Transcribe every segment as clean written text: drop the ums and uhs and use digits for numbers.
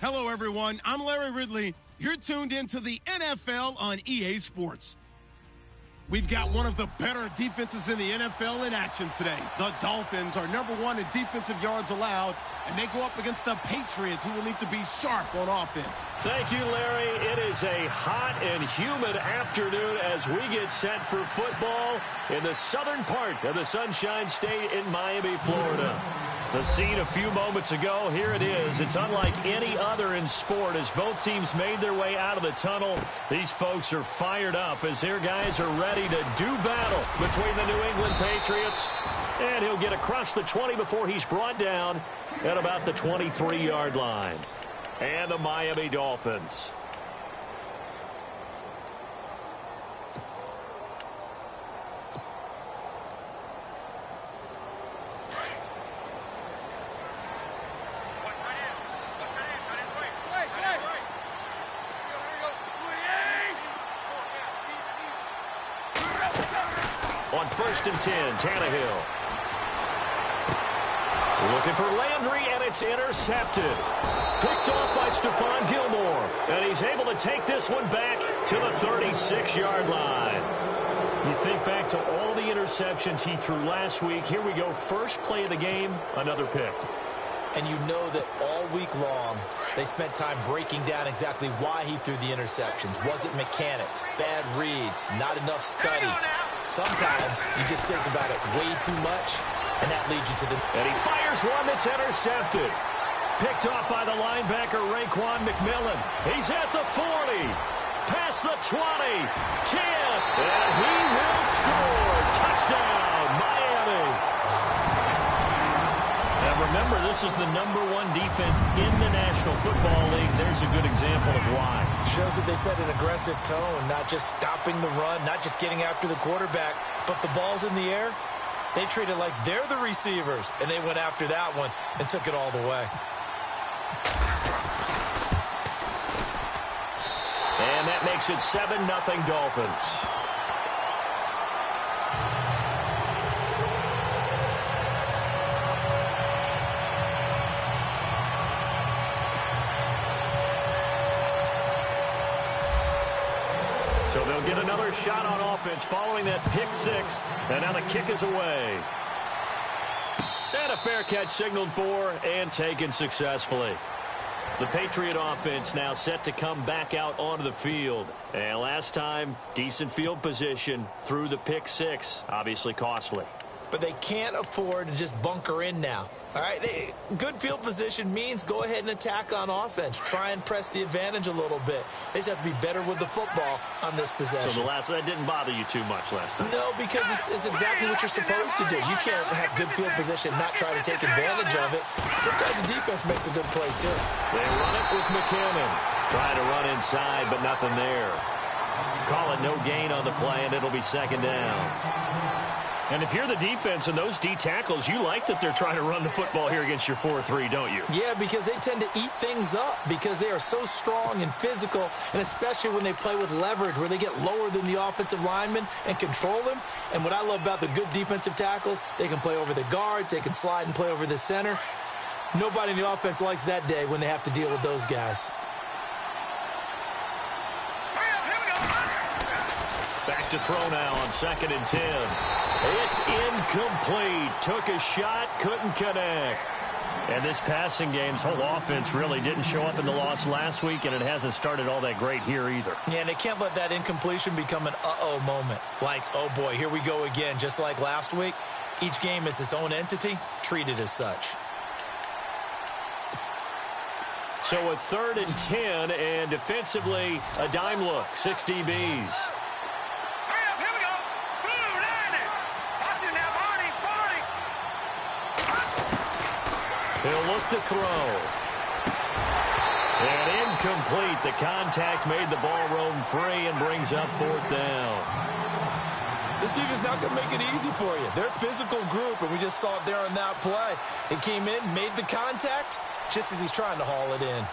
Hello, everyone. I'm Larry Ridley. You're tuned into the NFL on EA Sports. We've got one of the better defenses in the NFL in action today. The Dolphins are #1 in defensive yards allowed, and they go up against the Patriots, who will need to be sharp on offense. Thank you, Larry. It is a hot and humid afternoon as we get set for football in the southern part of the Sunshine State in Miami, Florida. The scene a few moments ago, here it is. It's unlike any other in sport as both teams made their way out of the tunnel. These folks are fired up as their guys are ready to do battle between the New England Patriots. And he'll get across the 20 before he's brought down at about the 23-yard line. And the Miami Dolphins. On 1st and 10, Tannehill. Looking for Landry, and it's intercepted. Picked off by Stephon Gilmore. And he's able to take this one back to the 36-yard line. You think back to all the interceptions he threw last week. Here we go. First play of the game, another pick. And you know that all week long, they spent time breaking down exactly why he threw the interceptions. Was it mechanics, bad reads, not enough study? Sometimes you just think about it way too much, and that leads you to the... And he fires one that's intercepted. Picked off by the linebacker, Raekwon McMillan. He's at the 40. Past the 20. 10. And he will score. Touchdown, Miami. Now remember, this is the #1 defense in the National Football League. There's a good example of why. Shows that they set an aggressive tone, not just stopping the run, not just getting after the quarterback, but the ball's in the air. They treat it like they're the receivers, and they went after that one and took it all the way. And that makes it 7-0 Dolphins. So they'll get another shot on offense following that pick six. And now the kick is away. And a fair catch signaled for and taken successfully. The Patriot offense now set to come back out onto the field. And last time, decent field position through the pick six. Obviously costly. But they can't afford to just bunker in now. All right, good field position means go ahead and attack on offense. Try and press the advantage a little bit. They just have to be better with the football on this possession. So that didn't bother you too much last time? No, because it's exactly what you're supposed to do. You can't have good field position, not try to take advantage of it. Sometimes the defense makes a good play, too. They run it with McKinnon. Trying to run inside, but nothing there. Call it no gain on the play, and it'll be 2nd down. And if you're the defense and those D tackles, you like that they're trying to run the football here against your 4-3, don't you? Yeah, because they tend to eat things up because they are so strong and physical, and especially when they play with leverage where they get lower than the offensive linemen and control them. And what I love about the good defensive tackles, they can play over the guards, they can slide and play over the center. Nobody in the offense likes that day when they have to deal with those guys. Back to throw now on 2nd and 10. It's incomplete. Took a shot, couldn't connect. And this passing game's whole offense really didn't show up in the loss last week, and it hasn't started all that great here either. Yeah, and they can't let that incompletion become an uh-oh moment. Like, oh boy, here we go again, just like last week. Each game is its own entity, treated as such. So a 3rd and 10, and defensively, a dime look, 6 DBs. He'll look to throw. And incomplete. The contact made the ball roam free and brings up 4th down. This team is not going to make it easy for you. They're a physical group, and we just saw it there on that play. They came in, made the contact, just as he's trying to haul it in.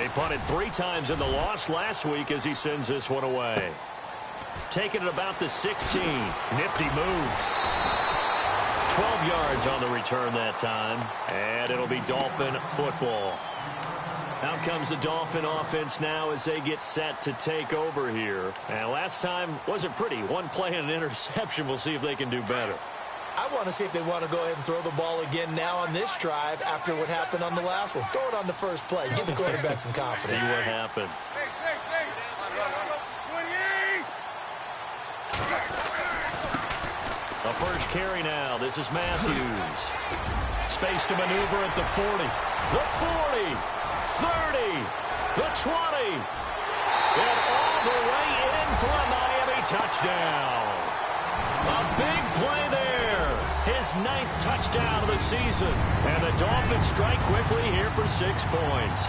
He punted 3 times in the loss last week as he sends this one away. Taking it about the 16. Nifty move. 12 yards on the return that time, and it'll be Dolphin football. Out comes the Dolphin offense now as they get set to take over here. And last time wasn't pretty. One play and an interception. We'll see if they can do better. I want to see if they want to go ahead and throw the ball again now on this drive after what happened on the last one. Throw it on the first play. Give the quarterback some confidence. See what happens. A first carry now. This is Matthews. Space to maneuver at the 40. The 40. 30. The 20. And all the way in for a Miami touchdown. A big play there. His 9th touchdown of the season. And the Dolphins strike quickly here for 6 points.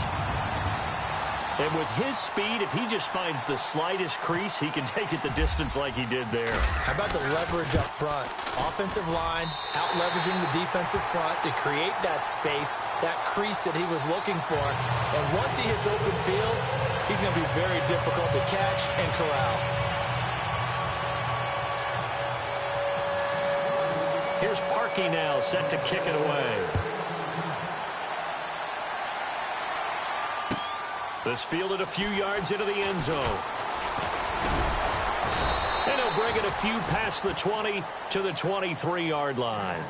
And with his speed, if he just finds the slightest crease, he can take it the distance like he did there. How about the leverage up front? Offensive line out-leveraging the defensive front to create that space, that crease that he was looking for. And once he hits open field, he's going to be very difficult to catch and corral. Here's Parkey now, set to kick it away. This fielded a few yards into the end zone. And he'll bring it a few past the 20 to the 23-yard line.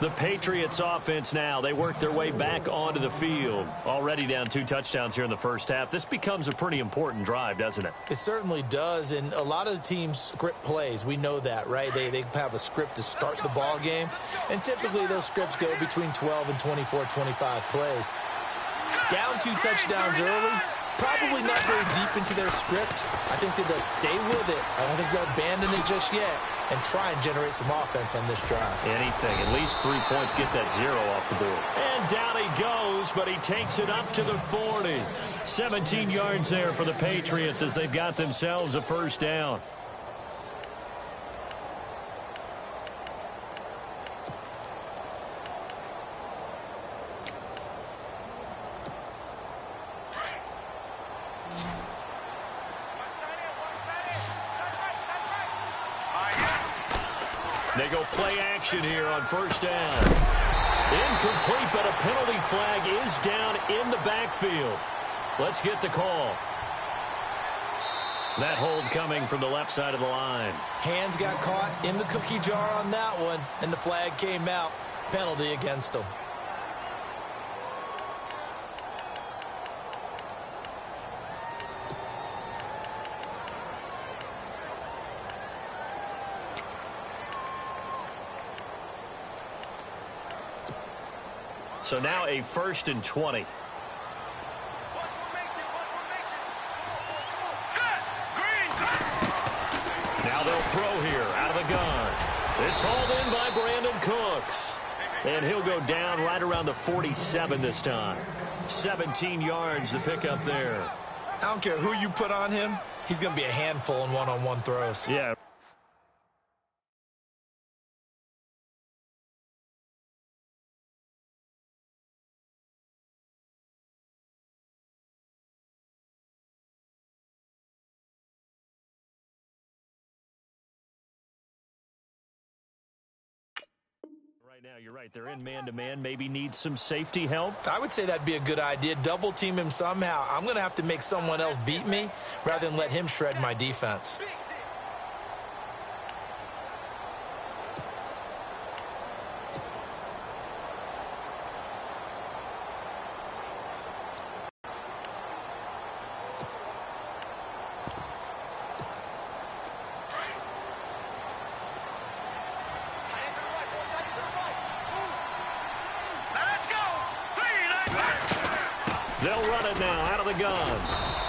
The Patriots offense now, they work their way back onto the field. Already down 2 touchdowns here in the first half. This becomes a pretty important drive, doesn't it? It certainly does, and a lot of the teams script plays. We know that, right? They have a script to start the ball game, and typically those scripts go between 12 and 24, 25 plays. Down 2 touchdowns early, probably not very deep into their script. I think that they'll stay with it. I don't think they'll abandon it just yet and try and generate some offense on this drive. Anything. At least 3 points, get that 0 off the board. And down he goes, but he takes it up to the 40. 17 yards there for the Patriots as they've got themselves a first down. They go play action here on first down. Incomplete, but a penalty flag is down in the backfield. Let's get the call. That hold coming from the left side of the line. Hands got caught in the cookie jar on that one, and the flag came out. Penalty against them. So now a 1st and 20. Now they'll throw here out of the gun. It's hauled in by Brandon Cooks. And he'll go down right around the 47 this time. 17 yards to pick up there. I don't care who you put on him. He's going to be a handful in one-on-one throws. Yeah. Right now, you're right. They're in man-to-man. Maybe needs some safety help. I would say that'd be a good idea. Double team him somehow. I'm going to have to make someone else beat me rather than let him shred my defense. They'll run it now out of the gun.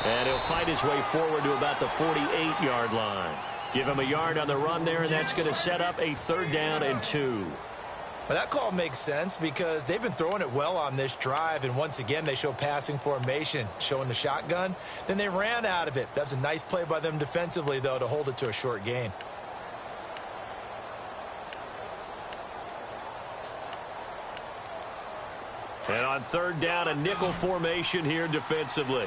And he'll fight his way forward to about the 48-yard line. Give him a yard on the run there, and that's going to set up a 3rd down and 2. Well, that call makes sense because they've been throwing it well on this drive, and once again they show passing formation, showing the shotgun. Then they ran out of it. That's a nice play by them defensively, though, to hold it to a short gain. And on 3rd down, a nickel formation here defensively.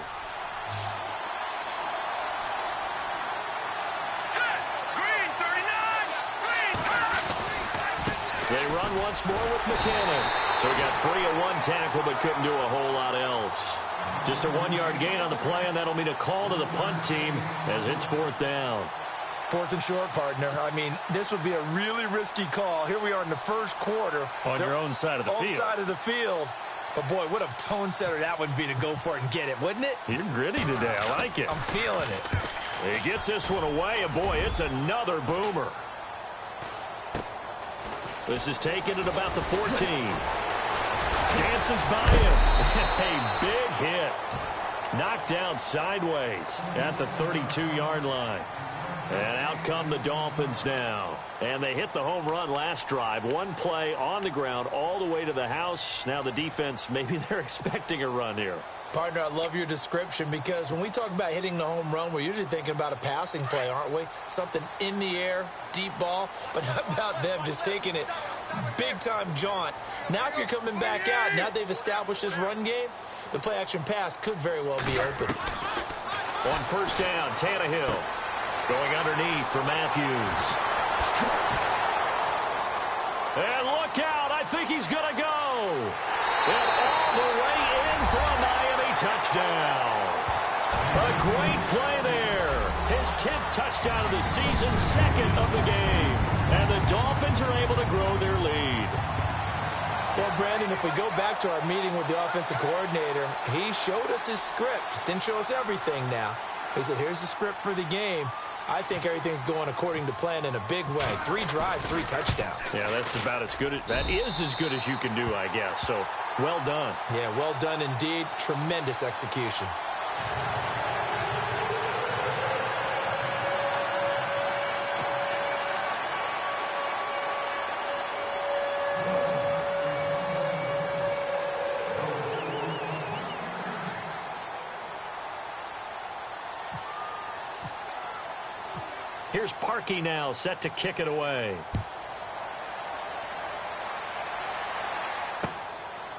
They run once more with McKinnon. So he got free of one tackle but couldn't do a whole lot else. Just a 1-yard gain on the play, and that'll mean a call to the punt team as it's 4th down. 4th and short, partner. I mean, this would be a really risky call. Here we are in the first quarter. On your own side of the field. Own side of the field. But, boy, what a tone setter that would be to go for it and get it, wouldn't it? You're gritty today. I like it. I'm feeling it. He gets this one away, and, boy, it's another boomer. This is taken at about the 14. Dances by him. A big hit. Knocked down sideways at the 32-yard line. And out come the Dolphins now. And they hit the home run last drive. One play on the ground all the way to the house. Now the defense, maybe they're expecting a run here. Partner, I love your description because when we talk about hitting the home run, we're usually thinking about a passing play, aren't we? Something in the air, deep ball. But how about them just taking it big-time jaunt? Now if you're coming back out, now they've established this run game, the play-action pass could very well be open. On first down, Tannehill going underneath for Matthews. And look out, I think he's going to go. And all the way in for a Miami touchdown. A great play there. His 10th touchdown of the season, 2nd of the game. And the Dolphins are able to grow their lead. Well, Brandon, if we go back to our meeting with the offensive coordinator, he showed us his script. Didn't show us everything now. He said, here's the script for the game. I think everything's going according to plan in a big way. 3 drives, 3 touchdowns. Yeah, that's about as good. That is as good as you can do, I guess. So, well done. Yeah, well done indeed. Tremendous execution. Here's Parkey now, set to kick it away.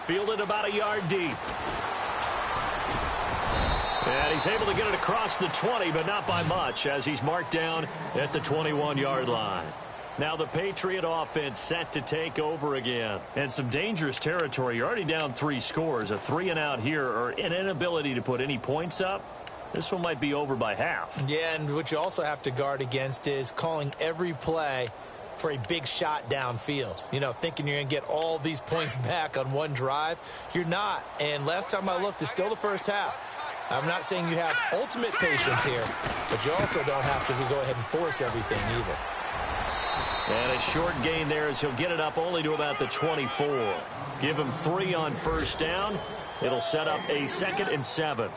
Fielded about a yard deep. And he's able to get it across the 20, but not by much, as he's marked down at the 21-yard line. Now the Patriot offense set to take over again. And some dangerous territory. You're already down 3 scores. A 3-and-out here, or an inability to put any points up. This one might be over by half. Yeah, and what you also have to guard against is calling every play for a big shot downfield. You know, thinking you're going to get all these points back on one drive. You're not. And last time I looked, it's still the first half. I'm not saying you have ultimate patience here, but you also don't have to go ahead and force everything either. And a short gain there as he'll get it up only to about the 24. Give him 3 on first down. It'll set up a 2nd and 7.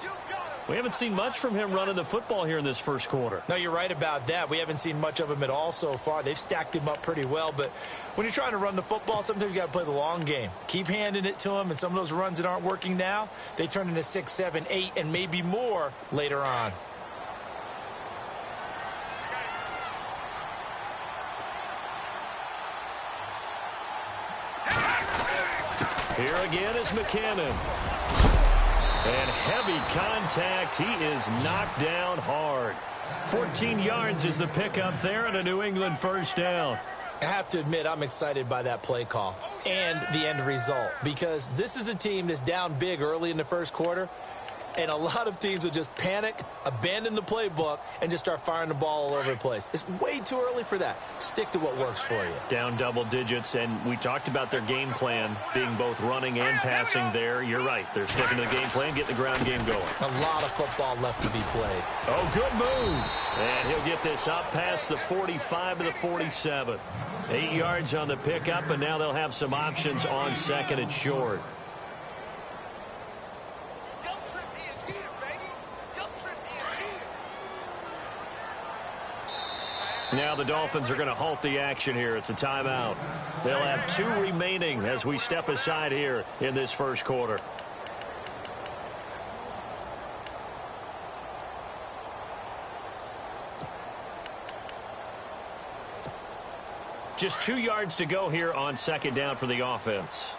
We haven't seen much from him running the football here in this first quarter. No, you're right about that. We haven't seen much of him at all so far. They've stacked him up pretty well, but when you're trying to run the football, sometimes you got to play the long game. Keep handing it to him, and some of those runs that aren't working now, they turn into 6, 7, 8, and maybe more later on. Here again is McKinnon. And heavy contact. He is knocked down hard. 14 yards is the pickup there and a New England first down. I have to admit, I'm excited by that play call and the end result, because this is a team that's down big early in the first quarter, and a lot of teams will just panic, abandon the playbook, and just start firing the ball all over the place. It's way too early for that. Stick to what works for you. Down double digits, and we talked about their game plan being both running and passing there. You're right. They're sticking to the game plan, getting the ground game going. A lot of football left to be played. Oh, good move. And he'll get this up past the 45 to the 47. 8 yards on the pickup, and now they'll have some options on 2nd and short. Now the Dolphins are going to halt the action here. It's a timeout. They'll have 2 remaining as we step aside here in this first quarter. Just 2 yards to go here on 2nd down for the offense.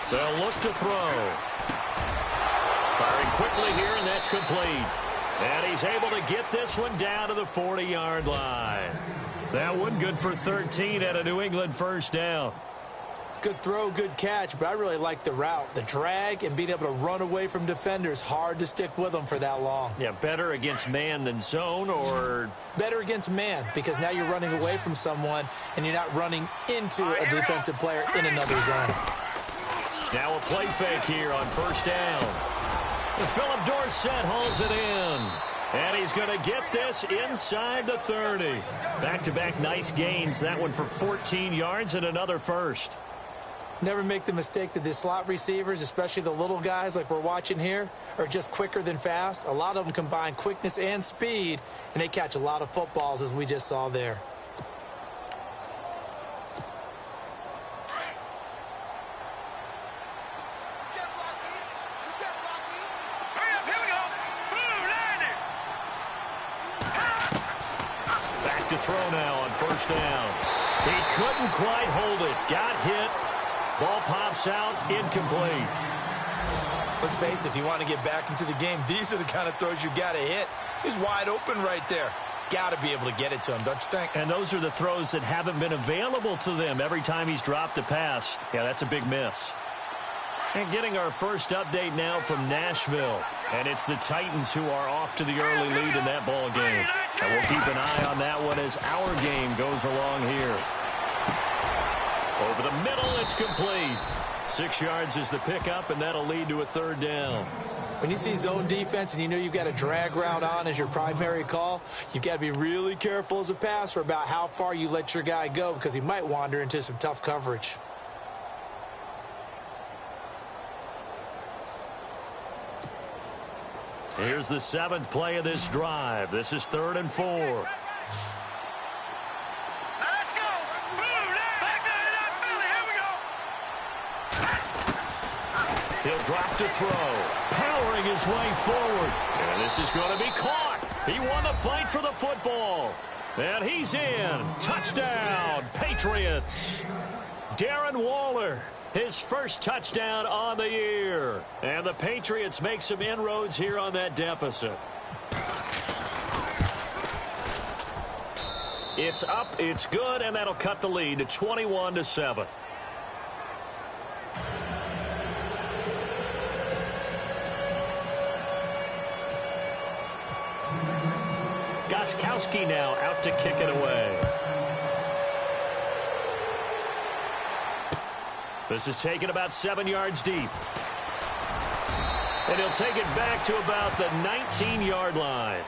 They'll look to throw. Firing quickly here, and that's complete. And he's able to get this one down to the 40-yard line. That one good for 13 at a New England first down. Good throw, good catch, but I really like the route. The drag and being able to run away from defenders, hard to stick with them for that long. Yeah, better against man than zone, or? Better against man, because now you're running away from someone and you're not running into a defensive player in another zone. Now a play fake here on first down. And Philip Dorsett hauls it in. And he's going to get this inside the 30. Back-to-back nice gains. That one for 14 yards and another first. Never make the mistake that the slot receivers, especially the little guys like we're watching here, are just quicker than fast. A lot of them combine quickness and speed, and they catch a lot of footballs, as we just saw there. Back to throw now on first down. He couldn't quite hold it. Got hit. Ball pops out, incomplete. Let's face it, if you want to get back into the game, these are the kind of throws you got to hit. He's wide open right there. Got to be able to get it to him, don't you think? And those are the throws that haven't been available to them every time he's dropped a pass. Yeah, that's a big miss. And getting our first update now from Nashville. And it's the Titans who are off to the early lead in that ball game. And we'll keep an eye on that one as our game goes along here. Over the middle, it's complete. 6 yards is the pickup, and that'll lead to a third down. When you see zone defense and you know you've got a drag route on as your primary call, you've got to be really careful as a passer about how far you let your guy go, because he might wander into some tough coverage. Here's the 7th play of this drive. This is 3rd and 4. He'll drop to throw, powering his way forward. And this is going to be caught. He won the fight for the football. And he's in. Touchdown, Patriots. Darren Waller, his first touchdown on the year. And the Patriots make some inroads here on that deficit. It's up, it's good, and that'll cut the lead to 21-7. Gostkowski now out to kick it away. This is taken about 7 yards deep. And he'll take it back to about the 19-yard line.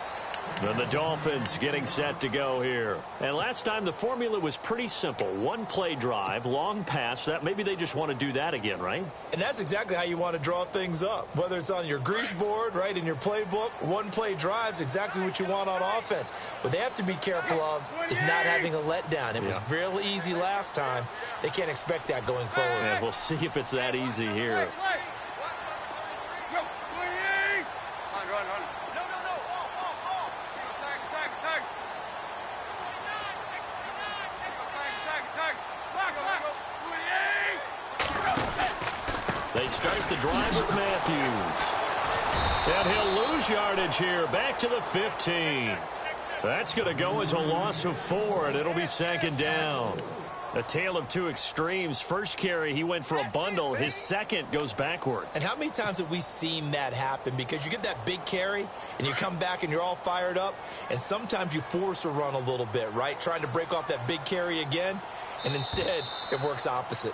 And the Dolphins getting set to go here. And last time the formula was pretty simple. One play drive, long pass. That maybe they just want to do that again, right? And that's exactly how you want to draw things up. Whether it's on your grease board, right, in your playbook, one play drive is exactly what you want on offense. What they have to be careful of is not having a letdown. It was real easy last time. They can't expect that going forward. Yeah, we'll see if it's that easy here. They start the drive with Matthews. And he'll lose yardage here, back to the 15. That's going to go as a loss of 4, and it'll be 2nd down. A tale of two extremes. First carry, he went for a bundle. His second goes backward. And how many times have we seen that happen? Because you get that big carry, and you come back, and you're all fired up, and sometimes you force a run a little bit, right? Trying to break off that big carry again, and instead, it works opposite.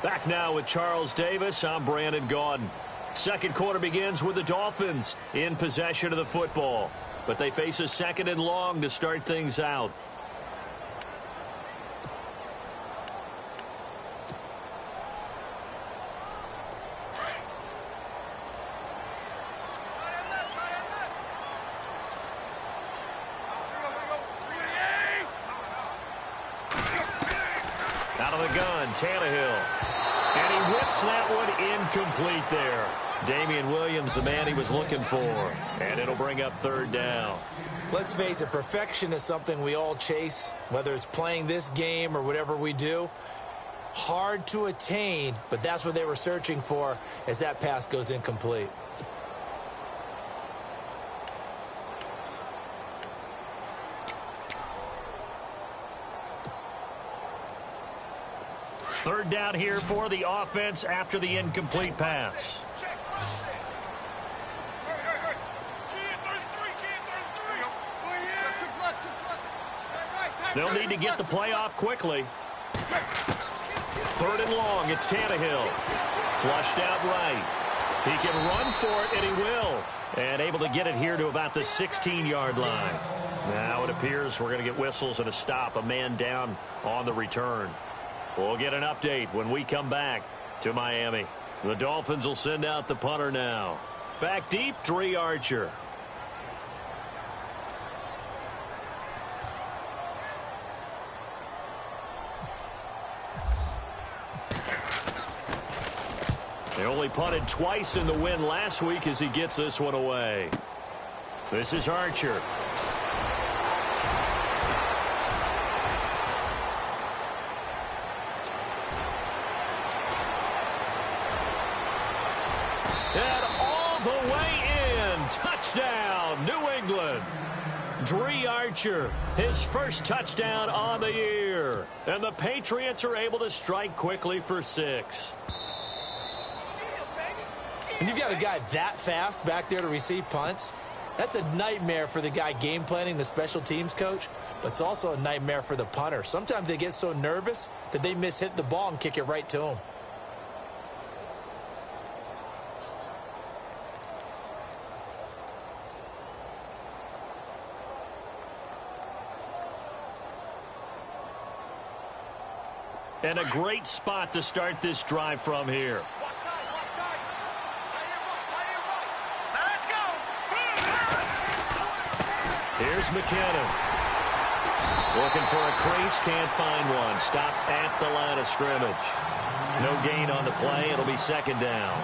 Back now with Charles Davis. I'm Brandon Gaudin. Second quarter begins with the Dolphins in possession of the football. But they face a 2nd and long to start things out. Out of the gun, Tannehill. And he whips that one incomplete there. Damian Williams, the man he was looking for. And it'll bring up 3rd down. Let's face it, perfection is something we all chase, whether it's playing this game or whatever we do. Hard to attain, but that's what they were searching for as that pass goes incomplete. Third down here for the offense after the incomplete pass. They'll need to get the play off quickly. Third and long, it's Tannehill. Flushed out right. He can run for it, and he will. And able to get it here to about the 16-yard line. Now it appears we're going to get whistles and a stop, a man down on the return. We'll get an update when we come back to Miami. The Dolphins will send out the punter now. Back deep, Dre Archer. They only punted twice in the win last week as he gets this one away. This is Archer. And all the way in. Touchdown, New England. Dre Archer, his first touchdown on the year. And the Patriots are able to strike quickly for 6. And you've got a guy that fast back there to receive punts. That's a nightmare for the guy game planning, the special teams coach, but it's also a nightmare for the punter. Sometimes they get so nervous that they hit the ball and kick it right to him. And a great spot to start this drive from here. Here's McKinnon. Looking for a crease, can't find one. Stopped at the line of scrimmage. No gain on the play. It'll be second down.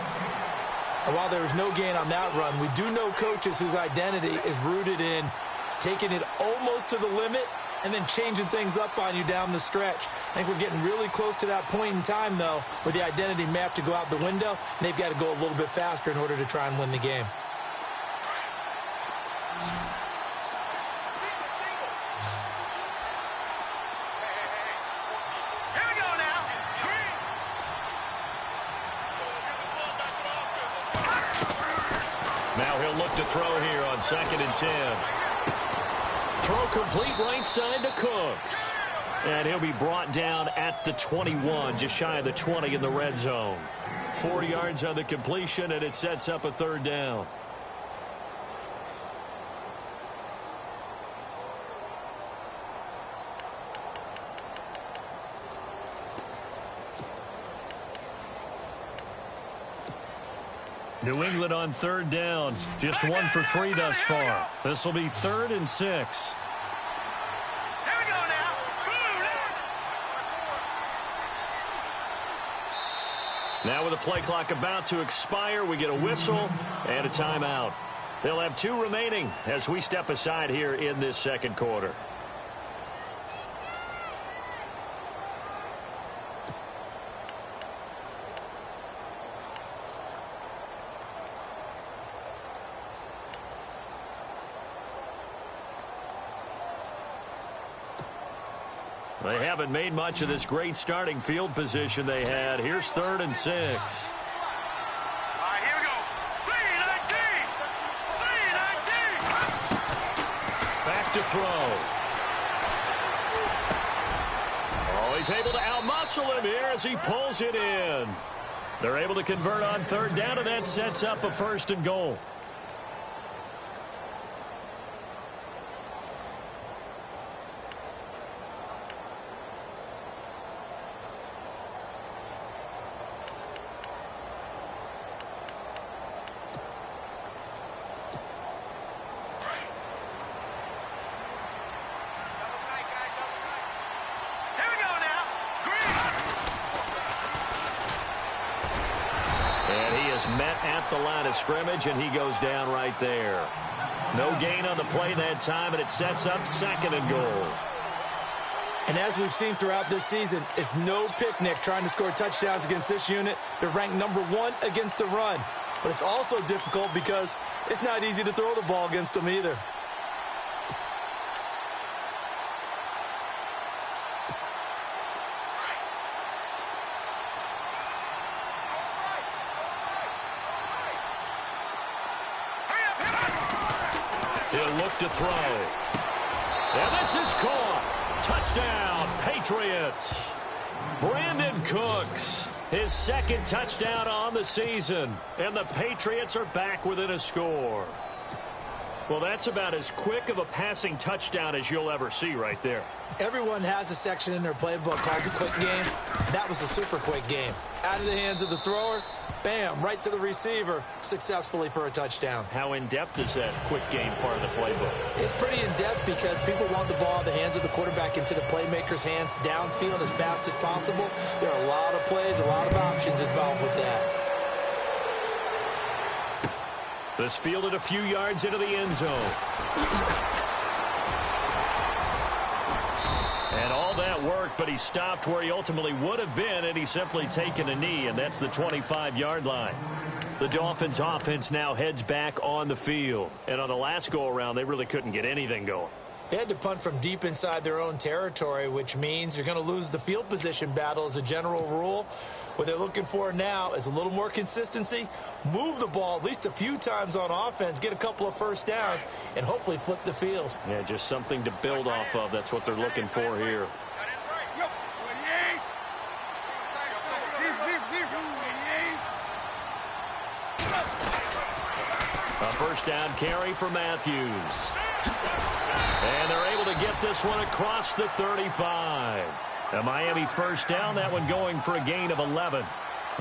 And while there was no gain on that run, we do know coaches whose identity is rooted in taking it almost to the limit and then changing things up on you down the stretch. I think we're getting really close to that point in time, though, where the identity may have to go out the window, and they've got to go a little bit faster in order to try and win the game. Now he'll look to throw here on 2nd and 10. Throw complete right side to Cooks. And he'll be brought down at the 21, just shy of the 20 in the red zone. 4 yards on the completion, and it sets up a third down. New England on third down. Just 1 for 3 thus far. This will be 3rd and 6. Now with the play clock about to expire, we get a whistle and a timeout. They'll have 2 remaining as we step aside here in this second quarter. They haven't made much of this great starting field position they had. Here's 3rd and 6. All right, here we go. 3-19. Back to throw. Oh, he's able to outmuscle him here as he pulls it in. They're able to convert on 3rd down, and that sets up a 1st and goal. Met at the line of scrimmage, and he goes down right there. No gain on the play that time, and it sets up 2nd and goal. And as we've seen throughout this season, it's no picnic trying to score touchdowns against this unit. They're ranked number 1 against the run. But it's also difficult because it's not easy to throw the ball against them either. He'll look to throw. And this is caught. Touchdown, Patriots. Brandon Cooks, his second touchdown on the season. And the Patriots are back within a score. Well, that's about as quick of a passing touchdown as you'll ever see right there. Everyone has a section in their playbook called the quick game. That was a super quick game. Out of the hands of the thrower, bam, right to the receiver, successfully for a touchdown. How in-depth is that quick game part of the playbook? It's pretty in-depth because people want the ball in the hands of the quarterback into the playmaker's hands downfield as fast as possible. There are a lot of plays, a lot of options involved with that. This fielded a few yards into the end zone. And all that work, but he stopped where he ultimately would have been had he simply taken a knee, and that's the 25-yard line. The Dolphins' offense now heads back on the field. And on the last go-around, they really couldn't get anything going. They had to punt from deep inside their own territory, which means you're going to lose the field position battle as a general rule. What they're looking for now is a little more consistency, move the ball at least a few times on offense, get a couple of first downs, and hopefully flip the field. Yeah, just something to build off of. That's what they're looking for here. A first down carry for Matthews. And they're able to get this one across the 35. A Miami first down, that one going for a gain of 11.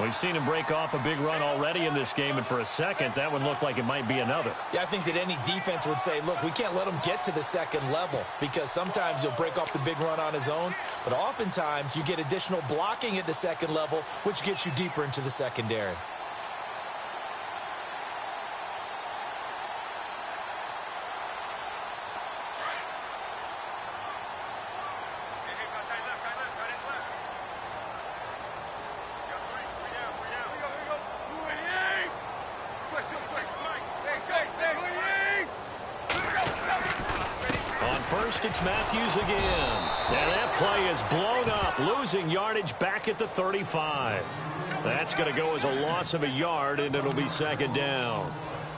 We've seen him break off a big run already in this game, and for a second, that one looked like it might be another. Yeah, I think that any defense would say, look, we can't let him get to the second level because sometimes he'll break off the big run on his own, but oftentimes you get additional blocking at the second level, which gets you deeper into the secondary. It's Matthews again. And that play is blown up, losing yardage back at the 35. That's going to go as a loss of a yard, and it'll be second down.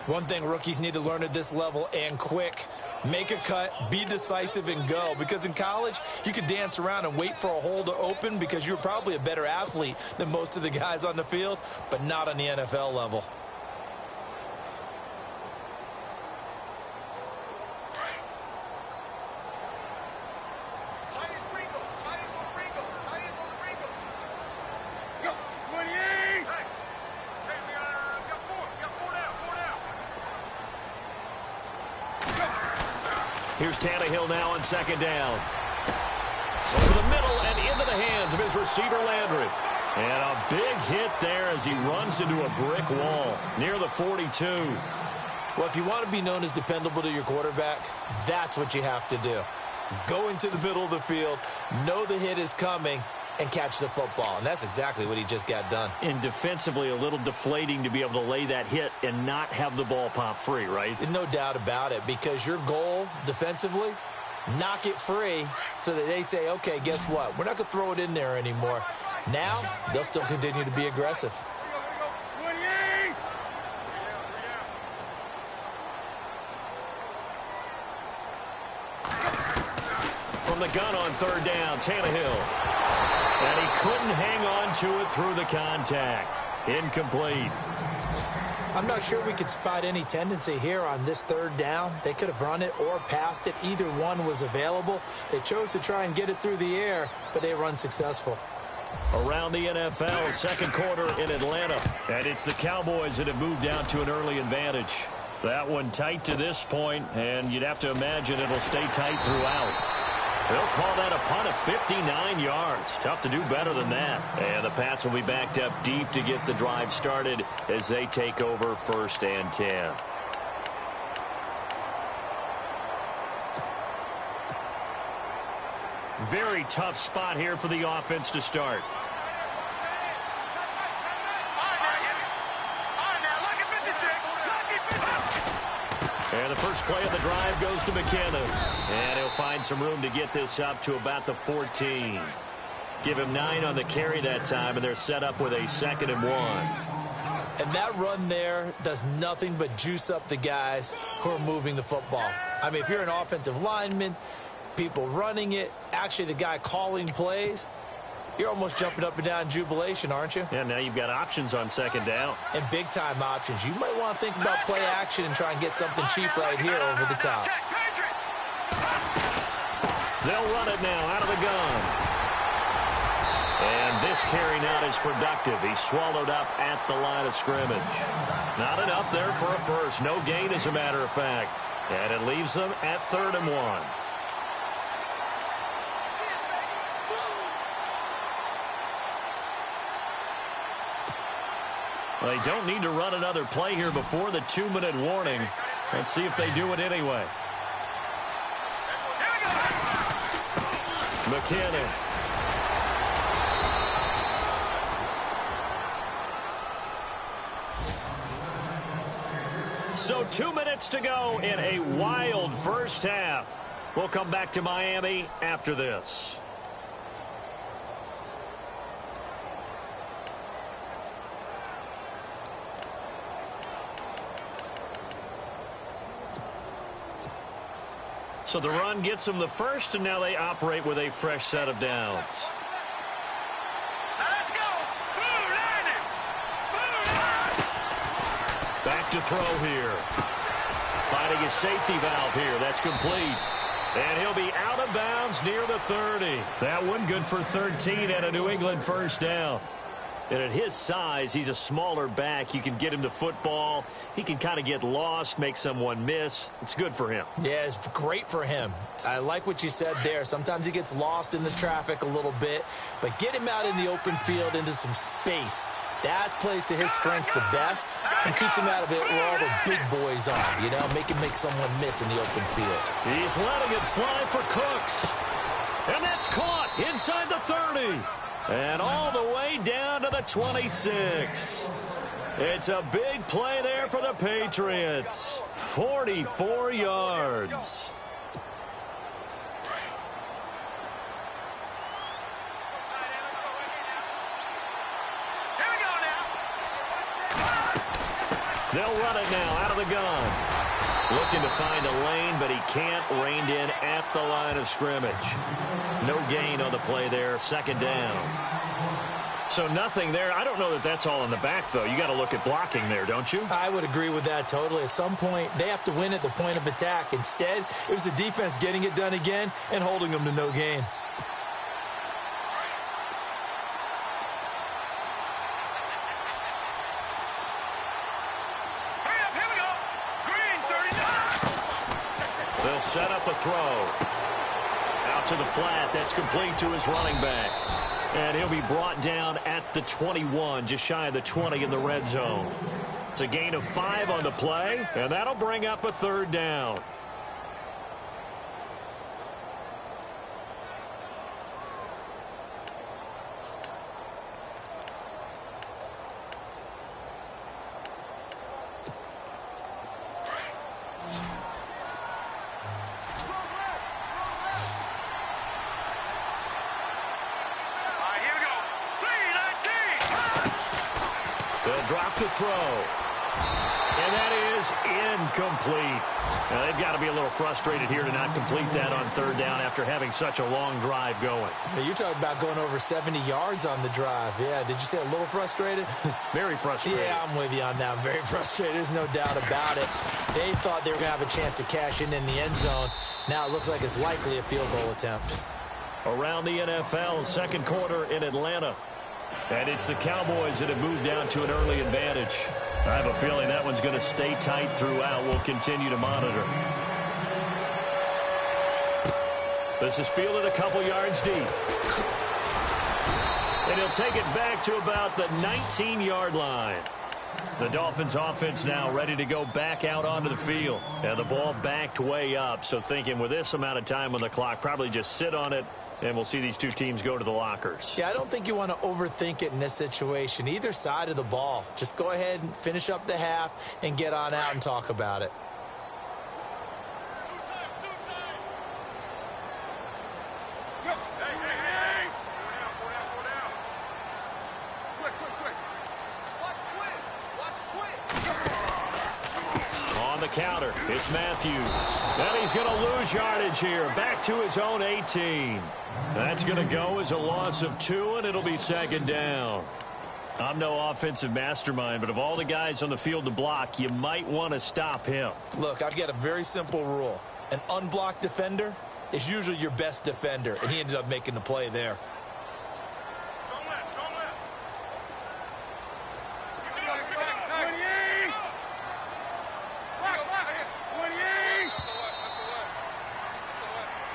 One thing rookies need to learn at this level, and quick, make a cut, be decisive, and go. Because in college, you could dance around and wait for a hole to open because you're probably a better athlete than most of the guys on the field, but not on the NFL level. Here's Tannehill now on second down. Over the middle and into the hands of his receiver, Landry. And a big hit there as he runs into a brick wall near the 42. Well, if you want to be known as dependable to your quarterback, that's what you have to do. Go into the middle of the field, know the hit is coming, and catch the football. And that's exactly what he just got done. And defensively, a little deflating to be able to lay that hit and not have the ball pop free, right? No doubt about it, because your goal defensively, knock it free so that they say, okay, guess what? We're not going to throw it in there anymore. Now, they'll still continue to be aggressive. From the gun on third down, Tannehill. And he couldn't hang on to it through the contact. Incomplete. I'm not sure we could spot any tendency here on this third down. They could have run it or passed it. Either one was available. They chose to try and get it through the air, but they were unsuccessful. Around the NFL, second quarter in Atlanta. And it's the Cowboys that have moved out to an early advantage. That one tight to this point, and you'd have to imagine it'll stay tight throughout. They'll call that a punt of 59 yards. Tough to do better than that. And the Pats will be backed up deep to get the drive started as they take over 1st and 10. Very tough spot here for the offense to start. And the first play of the drive goes to McKenna. And he'll find some room to get this up to about the 14. Give him 9 on the carry that time, and they're set up with a 2nd and 1. And that run there does nothing but juice up the guys who are moving the football. I mean, if you're an offensive lineman, people running it, actually the guy calling plays, you're almost jumping up and down in jubilation, aren't you? Yeah, now you've got options on second down. And big-time options. You might want to think about play action and try and get something cheap right here over the top. They'll run it now out of the gun. And this carry not as productive. He's swallowed up at the line of scrimmage. Not enough there for a first. No gain, as a matter of fact. And it leaves them at 3rd and 1. Well, they don't need to run another play here before the 2-minute warning. Let's see if they do it anyway. McKinnon. So 2 minutes to go in a wild first half. We'll come back to Miami after this. So the run gets them the first, and now they operate with a fresh set of downs. Let's go. Back to throw here. Finding a safety valve here. That's complete. And he'll be out of bounds near the 30. That one good for 13 and a New England first down. And at his size, he's a smaller back. You can get him to football. He can kind of get lost, make someone miss. It's good for him. Yeah, it's great for him. I like what you said there. Sometimes he gets lost in the traffic a little bit, but get him out in the open field into some space. That plays to his strengths the best and keeps him out of it where all the big boys are, you know, make someone miss in the open field. He's letting it fly for Cooks. And that's caught inside the 30. And all the way down to the 26. It's a big play there for the Patriots. 44 yards. They'll run it now out of the gun. Looking to find a lane, but he can't. Reined in at the line of scrimmage. No gain on the play there. 2nd down. So nothing there. I don't know that that's all in the back, though. You got to look at blocking there, don't you? I would agree with that totally. At some point, they have to win at the point of attack. Instead, it was the defense getting it done again and holding them to no gain. They'll set up a throw. Out to the flat. That's complete to his running back. And he'll be brought down at the 21, just shy of the 20 in the red zone. It's a gain of 5 on the play, and that'll bring up a 3rd down. Drop to throw. And that is incomplete. Now, they've got to be a little frustrated here to not complete that on 3rd down after having such a long drive going. You're talking about going over 70 yards on the drive. Yeah, did you say a little frustrated? Very frustrated. Yeah, I'm with you on that. I'm very frustrated. There's no doubt about it. They thought they were going to have a chance to cash in the end zone. Now it looks like it's likely a field goal attempt. Around the NFL, 2nd quarter in Atlanta. And it's the Cowboys that have moved down to an early advantage. I have a feeling that one's going to stay tight throughout. We'll continue to monitor. This is fielded a couple yards deep. And he'll take it back to about the 19-yard line. The Dolphins offense now ready to go back out onto the field. And the ball backed way up. So thinking with this amount of time on the clock, probably just sit on it. And we'll see these two teams go to the lockers. Yeah, I don't think you want to overthink it in this situation. Either side of the ball. Just go ahead and finish up the half and get on out and talk about it. Quick. Watch the counter. It's Matthews. And he's going to lose yardage here. Back to his own 18. That's going to go as a loss of 2, and it'll be second down. I'm no offensive mastermind, but of all the guys on the field to block, you might want to stop him. Look, I've got a very simple rule. An unblocked defender is usually your best defender, and he ended up making the play there.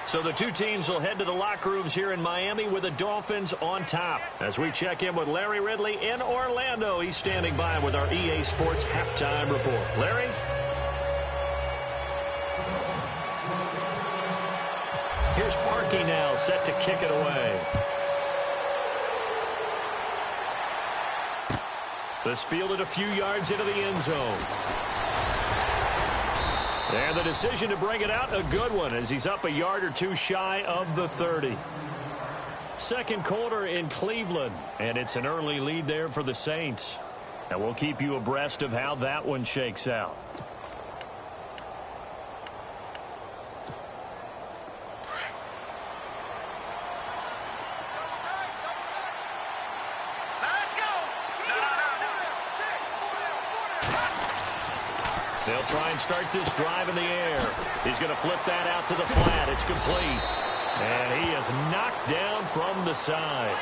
So the two teams will head to the locker rooms here in Miami with the Dolphins on top. As we check in with Larry Ridley in Orlando, he's standing by with our EA Sports Halftime Report. Larry? Here's Parkey now, set to kick it away. This fielded a few yards into the end zone. And the decision to bring it out, a good one, as he's up a yard or two shy of the 30. Second quarter in Cleveland, and it's an early lead there for the Saints. And we'll keep you abreast of how that one shakes out. They'll try and start this drive in the air. He's going to flip that out to the flat. It's complete. And he is knocked down from the side.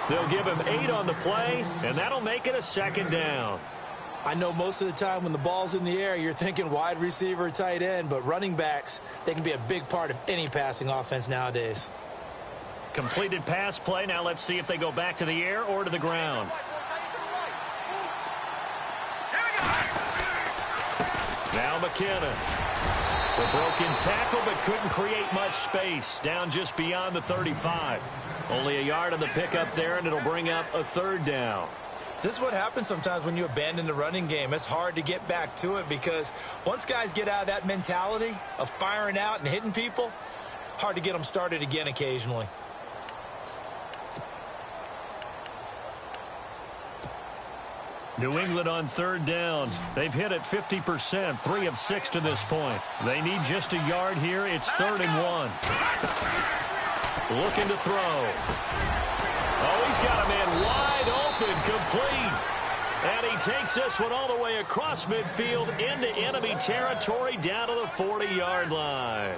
They'll give him 8 on the play, and that'll make it a second down. I know most of the time when the ball's in the air, you're thinking wide receiver, tight end, but running backs, they can be a big part of any passing offense nowadays. Completed pass play. Now let's see if they go back to the air or to the ground. Now McKenna. The broken tackle, but couldn't create much space. Down just beyond the 35. Only a yard on the pickup there, and it'll bring up a third down. This is what happens sometimes when you abandon the running game. It's hard to get back to it because once guys get out of that mentality of firing out and hitting people, hard to get them started again occasionally. New England on third down. They've hit it 50%, 3 of 6 to this point. They need just a yard here. It's 3rd and 1. Looking to throw. Oh, he's got a man wide open, complete. And he takes this one all the way across midfield into enemy territory down to the 40-yard line.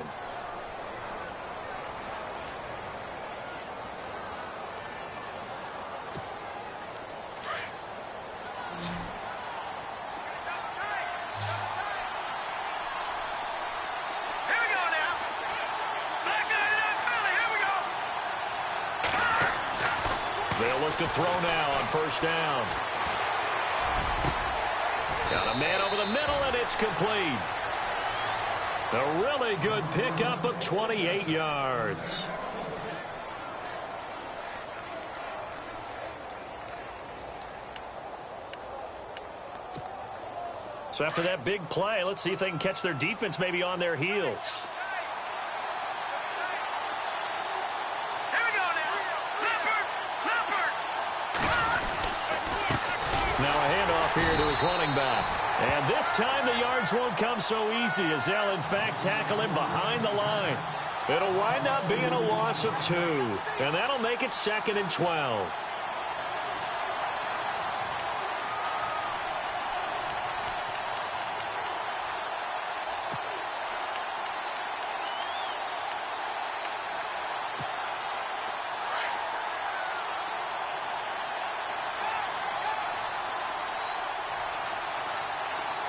They'll look to throw now on first down. Got a man over the middle, and it's complete. A really good pickup of 28 yards. So after that big play, let's see if they can catch their defense maybe on their heels. Now a handoff here to his running back. And this time the yards won't come so easy as they'll, in fact, tackle him behind the line. It'll wind up being a loss of 2. And that'll make it 2nd and 12.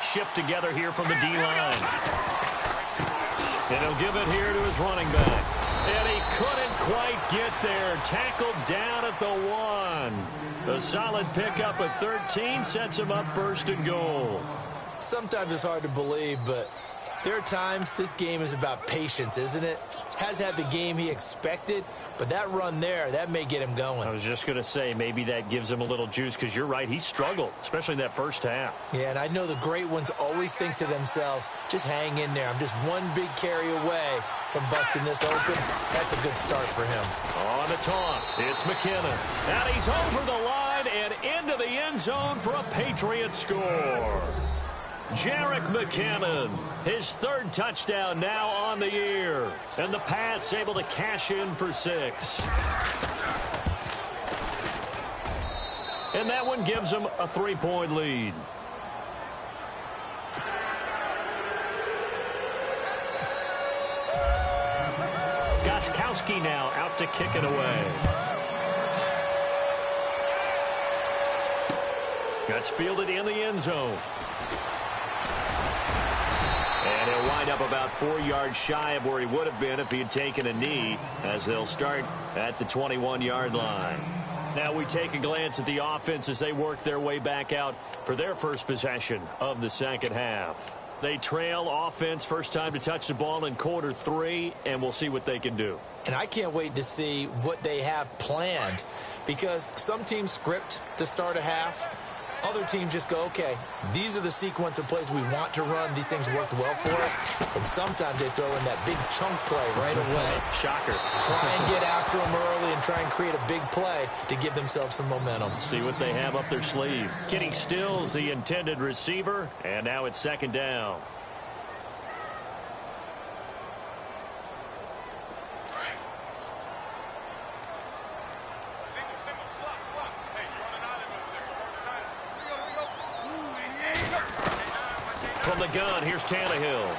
Shift together here from the D-line. And he'll give it here to his running back. And he couldn't quite get there. Tackled down at the 1. A solid pickup of 13 sets him up 1st and goal. Sometimes it's hard to believe, but there are times this game is about patience, isn't it? Has had the game he expected, but that run there, that may get him going. I was just going to say, maybe that gives him a little juice, because you're right, he struggled, especially in that first half. Yeah, and I know the great ones always think to themselves, just hang in there. I'm just one big carry away from busting this open. That's a good start for him. On the toss, it's McKenna. And he's over the line and into the end zone for a Patriot score. Jerick McKinnon, his third touchdown now on the year. And the Pats able to cash in for 6. And that one gives them a 3-point lead. Gostkowski now out to kick it away. Gets fielded in the end zone. And he'll wind up about 4 yards shy of where he would have been if he had taken a knee, as they'll start at the 21-yard line. Now we take a glance at the offense as they work their way back out for their first possession of the second half. They trail offense first time to touch the ball in quarter 3, and we'll see what they can do. And I can't wait to see what they have planned, because some teams script to start a half. Other teams just go, okay, these are the sequence of plays we want to run. These things worked well for us. And sometimes they throw in that big chunk play right away. Shocker. Try and get after them early and try and create a big play to give themselves some momentum. See what they have up their sleeve. Kenny Stills, the intended receiver, and now it's second down. From the gun, here's Tannehill.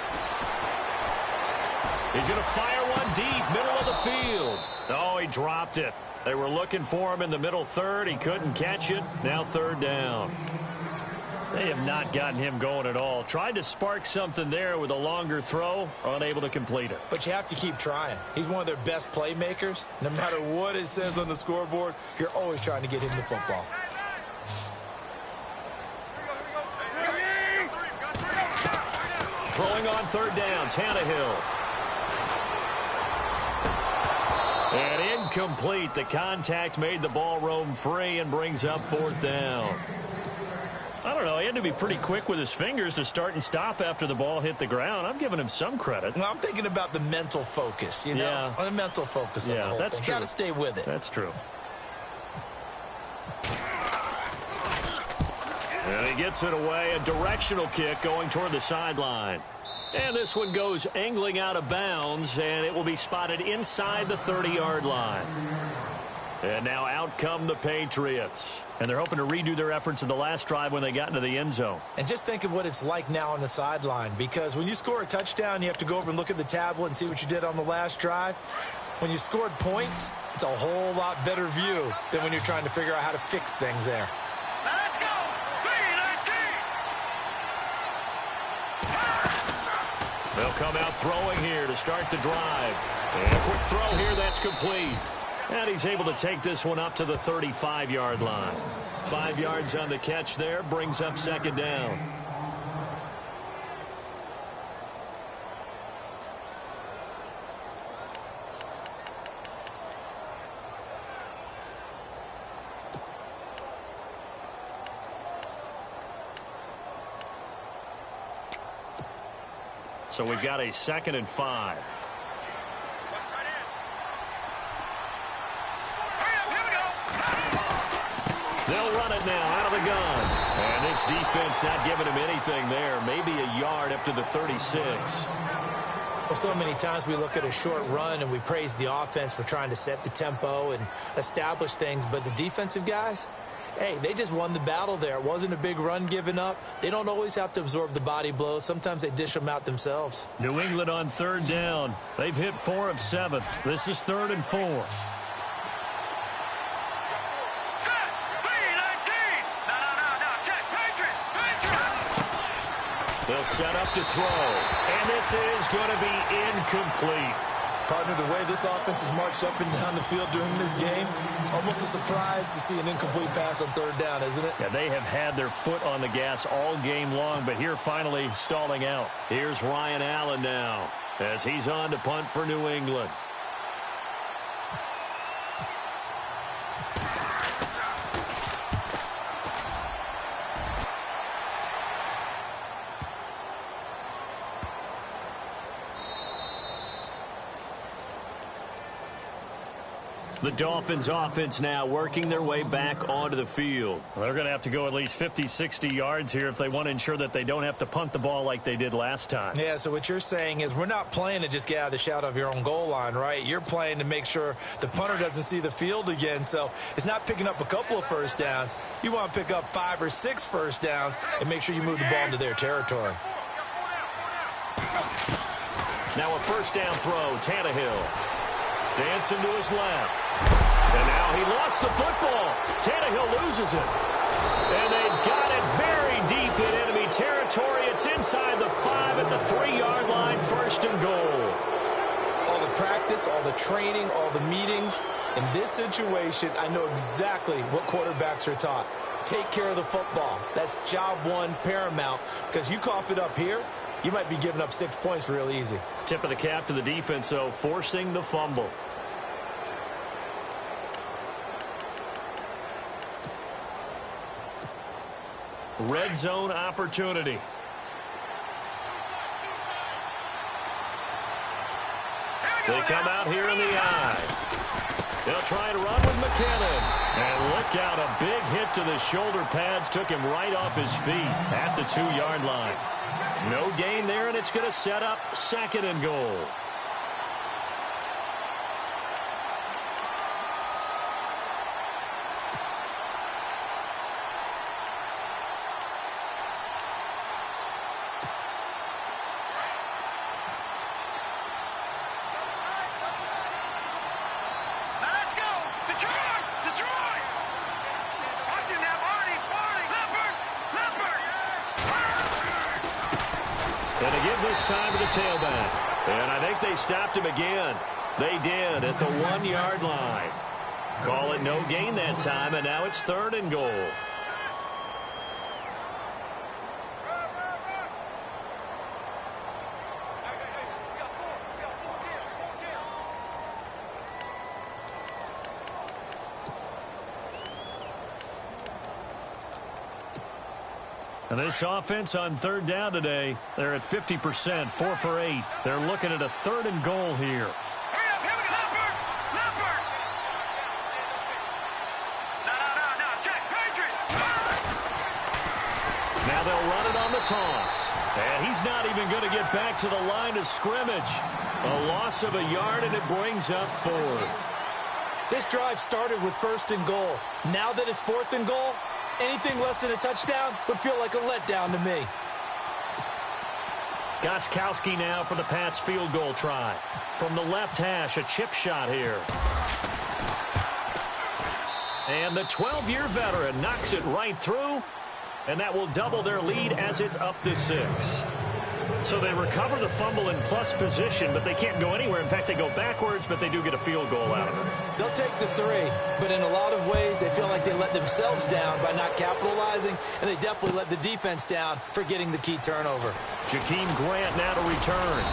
He's going to fire one deep, middle of the field. Oh, he dropped it. They were looking for him in the middle third. He couldn't catch it. Now third down. They have not gotten him going at all. Tried to spark something there with a longer throw, unable to complete it. But you have to keep trying. He's one of their best playmakers. No matter what it says on the scoreboard, you're always trying to get him the football. Throwing on third down, Tannehill. And incomplete. The contact made the ball roam free and brings up fourth down. I don't know. He had to be pretty quick with his fingers to start and stop after the ball hit the ground. I'm giving him some credit. Well, I'm thinking about the mental focus, you know? Yeah. The mental focus. Yeah, that's true. Got to stay with it. That's true. And he gets it away. A directional kick going toward the sideline. And this one goes angling out of bounds, and it will be spotted inside the 30-yard line. And now out come the Patriots. And they're hoping to redo their efforts in the last drive when they got into the end zone. And just think of what it's like now on the sideline, because when you score a touchdown, you have to go over and look at the tablet and see what you did on the last drive. When you scored points, it's a whole lot better view than when you're trying to figure out how to fix things there. Let's go! They'll come out throwing here to start the drive. And a quick throw here, that's complete. And he's able to take this one up to the 35-yard line. 5 yards on the catch there, brings up second down. So we've got a 2nd and 5. They'll run it now out of the gun. And this defense not giving him anything there. Maybe a yard up to the 36. Well, so many times we look at a short run and we praise the offense for trying to set the tempo and establish things. But the defensive guys, hey, they just won the battle there. It wasn't a big run given up. They don't always have to absorb the body blows. Sometimes they dish them out themselves. New England on third down. They've hit 4 of 7. This is 3rd and 4. They'll set up to throw. And this is going to be incomplete. Partner, the way this offense has marched up and down the field during this game, it's almost a surprise to see an incomplete pass on third down, isn't it? Yeah, they have had their foot on the gas all game long, but here finally stalling out. Here's Ryan Allen now as he's on to punt for New England. The Dolphins offense now working their way back onto the field. Well, they're going to have to go at least 50, 60 yards here if they want to ensure that they don't have to punt the ball like they did last time. Yeah, so what you're saying is we're not playing to just get out of the shadow of your own goal line, right? You're playing to make sure the punter doesn't see the field again. So it's not picking up a couple of first downs. You want to pick up 5 or 6 first downs and make sure you move the ball into their territory. Now a first down throw, Tannehill. Dancing to his left. And now he lost the football. Tannehill loses it. And they've got it very deep in enemy territory. It's inside the 5 at the 3-yard line, first and goal. All the practice, all the training, all the meetings. In this situation, I know exactly what quarterbacks are taught. Take care of the football. That's job one, paramount. Because you cough it up here, you might be giving up 6 points real easy. Tip of the cap to the defense, though, forcing the fumble. Red zone opportunity. They come out here in the eye. They'll try to run with McKinnon. And look out, a big hit to the shoulder pads took him right off his feet at the 2-yard line. No gain there, and it's going to set up second and goal. And to give this time to the tailback. And I think they stopped him again. They did at the 1-yard line. Call it no gain that time, and now it's third and goal. And this offense on third down today, they're at 50%, 4 for 8. They're looking at a third and goal here. Now they'll run it on the toss. And he's not even going to get back to the line of scrimmage. A loss of a yard, and it brings up fourth. This drive started with first and goal. Now that it's fourth and goal, anything less than a touchdown would feel like a letdown to me. Gostkowski now for the Pats field goal try. From the left hash, a chip shot here. And the 12-year veteran knocks it right through, and that will double their lead as it's up to 6. So they recover the fumble in plus position, but they can't go anywhere. In fact, they go backwards, but they do get a field goal out of it. They'll take the 3, but in a lot of ways, they feel like they let themselves down by not capitalizing, and they definitely let the defense down for getting the key turnover. Jakeem Grant now to return.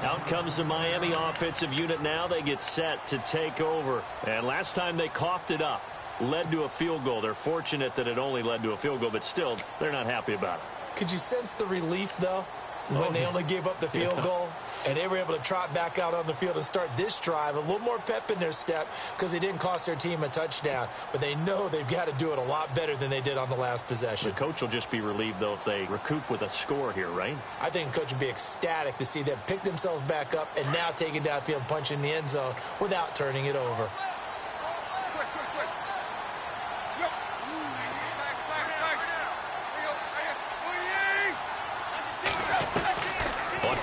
Out comes the Miami offensive unit now. They get set to take over. And last time they coughed it up, led to a field goal. They're fortunate that it only led to a field goal, but still, they're not happy about it. Could you sense the relief, though, when they only gave up the field goal? And they were able to trot back out on the field and start this drive. A little more pep in their step because they didn't cost their team a touchdown. But they know they've got to do it a lot better than they did on the last possession. The coach will just be relieved, though, if they recoup with a score here, right? I think the coach would be ecstatic to see them pick themselves back up and now take it downfield and punch in the end zone without turning it over.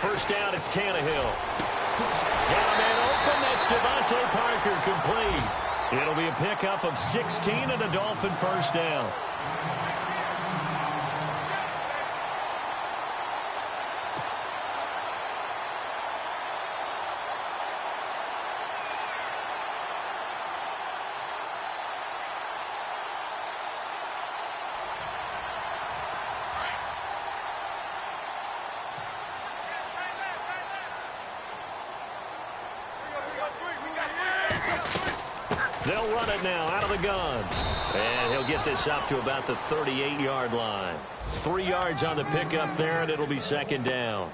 First down, it's Tannehill. Got a man open. That's Devontae Parker complete. It'll be a pickup of 16 and a Dolphin first down. They'll run it now out of the gun. And he'll get this up to about the 38-yard line. 3 yards on the pickup there, and it'll be second down.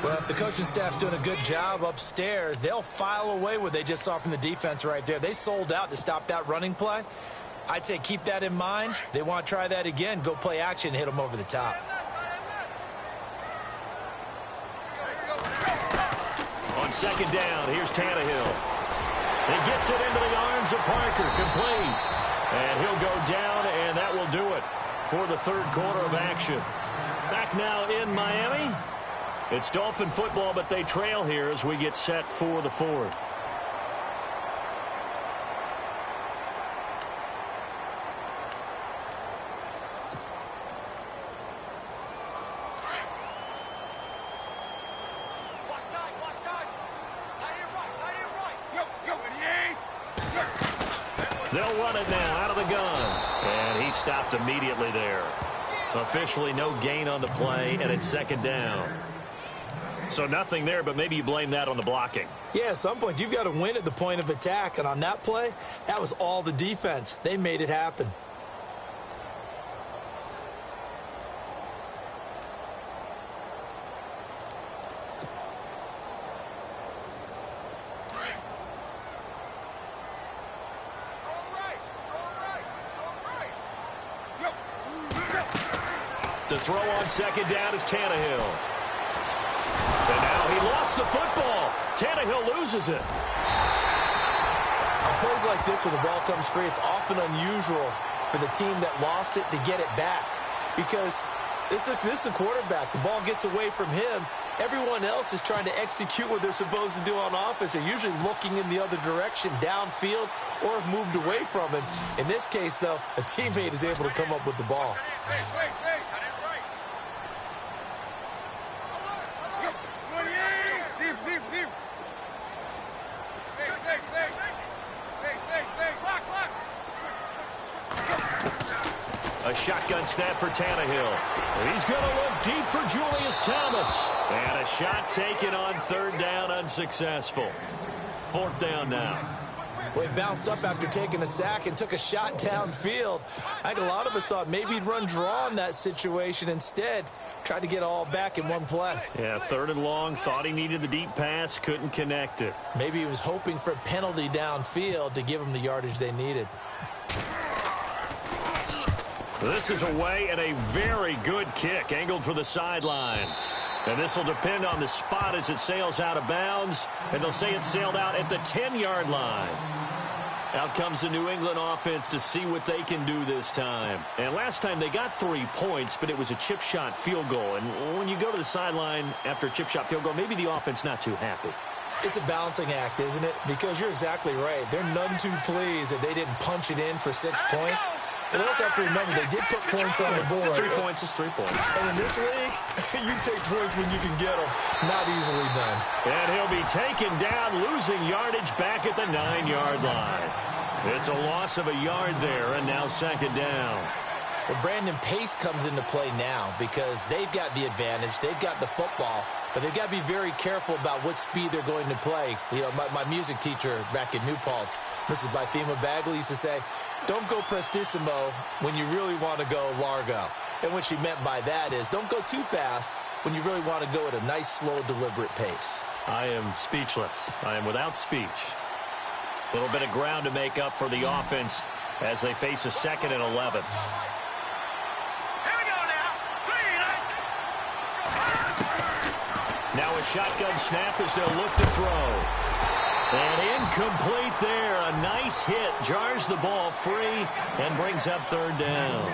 Well, if the coaching staff's doing a good job upstairs, they'll file away what they just saw from the defense right there. They sold out to stop that running play. I'd say keep that in mind. They want to try that again. Go play action, hit them over the top. On second down, here's Tannehill. He gets it into the arms of Parker, complete. And he'll go down, and that will do it for the third quarter of action. Back now in Miami. It's Dolphin football, but they trail here as we get set for the fourth. They'll run it now out of the gun. And he stopped immediately there. Officially no gain on the play, and it's second down. So nothing there, but maybe you blame that on the blocking. Yeah, at some point, you've got to win at the point of attack. And on that play, that was all the defense. They made it happen. To throw on second down is Tannehill. And now he lost the football. Tannehill loses it. On plays like this where the ball comes free, it's often unusual for the team that lost it to get it back. Because this is the quarterback. The ball gets away from him. Everyone else is trying to execute what they're supposed to do on offense. They're usually looking in the other direction, downfield, or have moved away from him. In this case, though, a teammate is able to come up with the ball. A shotgun snap for Tannehill. He's going to look deep for Julius Thomas. And a shot taken on third down, unsuccessful. Fourth down now. Well, he bounced up after taking a sack and took a shot downfield. I think a lot of us thought maybe he'd run draw in that situation. Instead, tried to get all back in one play. Yeah, third and long. Thought he needed the deep pass. Couldn't connect it. Maybe he was hoping for a penalty downfield to give him the yardage they needed. This is away and a very good kick angled for the sidelines. And this will depend on the spot as it sails out of bounds. And they'll say it sailed out at the 10-yard line. Out comes the New England offense to see what they can do this time. And last time they got 3 points, but it was a chip shot field goal. And when you go to the sideline after a chip shot field goal, maybe the offense not too happy. It's a balancing act, isn't it? Because you're exactly right. They're none too pleased that they didn't punch it in for 6 points. But they also have to remember they did put points on the board. 3 points is 3 points. And in this league, you take points when you can get them. Not easily done. And he'll be taken down, losing yardage back at the 9-yard line. It's a loss of a yard there, and now second down. Well, Brandon, pace comes into play now because they've got the advantage. They've got the football. But they've got to be very careful about what speed they're going to play. You know, my music teacher back in New Paltz, Mrs. Bythema Bagley, used to say, don't go prestissimo when you really want to go largo. And what she meant by that is don't go too fast when you really want to go at a nice, slow, deliberate pace. I am speechless. I am without speech. A little bit of ground to make up for the offense as they face a 2nd and 11. Now a shotgun snap as they'll look to throw. And incomplete there. A nice hit. Jars the ball free and brings up third down.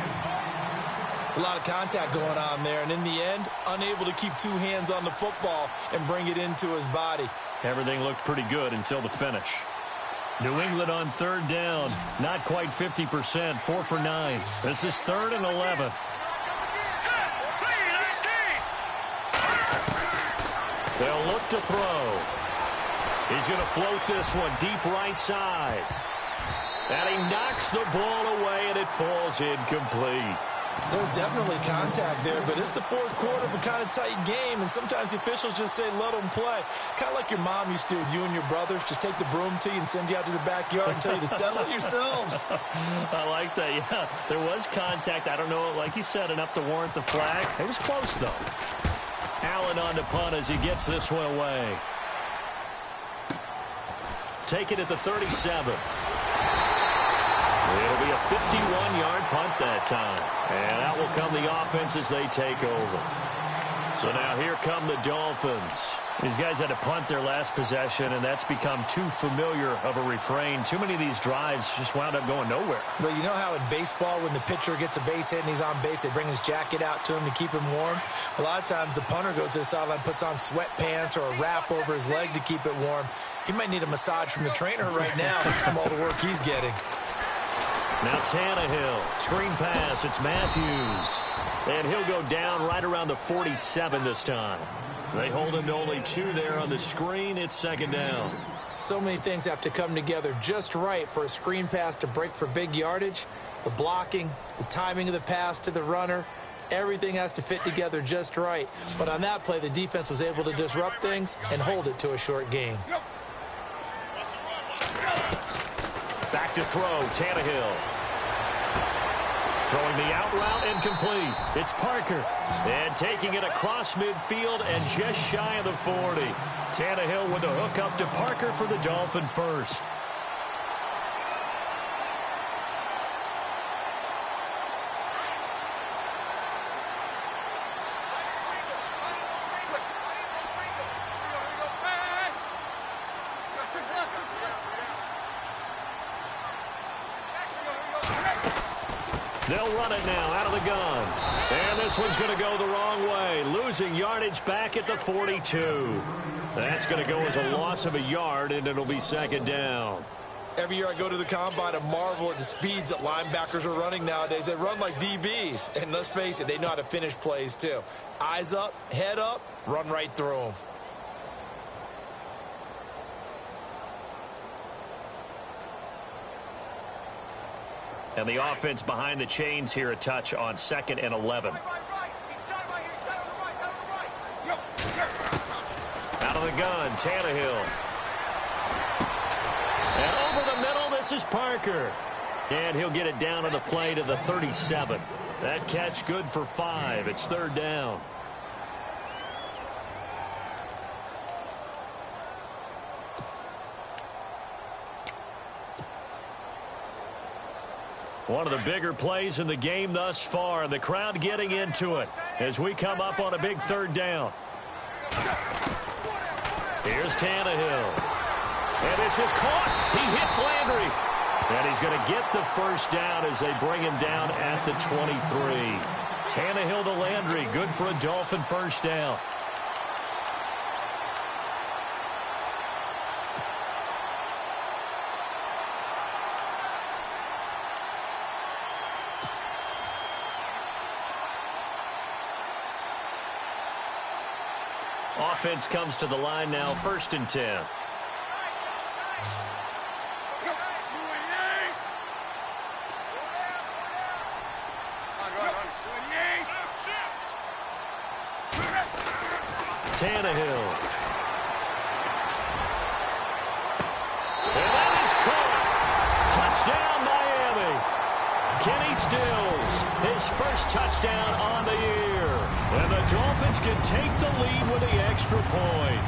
It's a lot of contact going on there. And in the end, unable to keep 2 hands on the football and bring it into his body. Everything looked pretty good until the finish. New England on third down. Not quite 50%. 4 for 9. This is 3rd and 11. They'll look to throw. He's going to float this one deep right side. And he knocks the ball away, and it falls incomplete. There's definitely contact there, but it's the fourth quarter of a kind of tight game, and sometimes the officials just say, let them play. Kind of like your mom used to with you and your brothers. Just take the broom to you and send you out to the backyard and tell you to settle it yourselves. I like that, yeah. There was contact. I don't know, like you said, enough to warrant the flag. It was close, though. Allen on to punt as he gets this one away. Take it at the 37. It'll be a 51-yard punt that time. And out will come the offense as they take over. So now here come the Dolphins. These guys had to punt their last possession, and that's become too familiar of a refrain. Too many of these drives just wound up going nowhere. But you know how in baseball, when the pitcher gets a base hit and he's on base, they bring his jacket out to him to keep him warm? A lot of times the punter goes to the sideline, puts on sweatpants or a wrap over his leg to keep it warm. He might need a massage from the trainer right now from all the work he's getting. Now Tannehill, screen pass, it's Matthews. And he'll go down right around the 47 this time. They hold him to only 2 there on the screen. It's second down. So many things have to come together just right for a screen pass to break for big yardage. The blocking, the timing of the pass to the runner, everything has to fit together just right. But on that play, the defense was able to disrupt things and hold it to a short gain. Back to throw, Tannehill. Throwing the out route incomplete. It's Parker. And taking it across midfield and just shy of the 40. Tannehill with a hook up to Parker for the Dolphin first. They'll run it now out of the gun. And this one's going to go the wrong way. Losing yardage back at the 42. That's going to go as a loss of a yard, and it'll be second down. Every year I go to the combine and marvel at the speeds that linebackers are running nowadays. They run like DBs. And let's face it, they know how to finish plays too. Eyes up, head up, run right through them. And the offense behind the chains here a touch on 2nd and 11. Out of the gun, Tannehill. And over the middle, this is Parker. And he'll get it down on the play to the 37. That catch good for 5. It's third down. One of the bigger plays in the game thus far, and the crowd getting into it as we come up on a big third down. Here's Tannehill. And this is caught. He hits Landry. And he's going to get the first down as they bring him down at the 23. Tannehill to Landry. Good for a Dolphin first down. Offense comes to the line now, 1st and 10. Tannehill. And that is caught. Touchdown, Miami. Kenny Stills, his first touchdown on the year. And the Dolphins can take the lead with the extra point.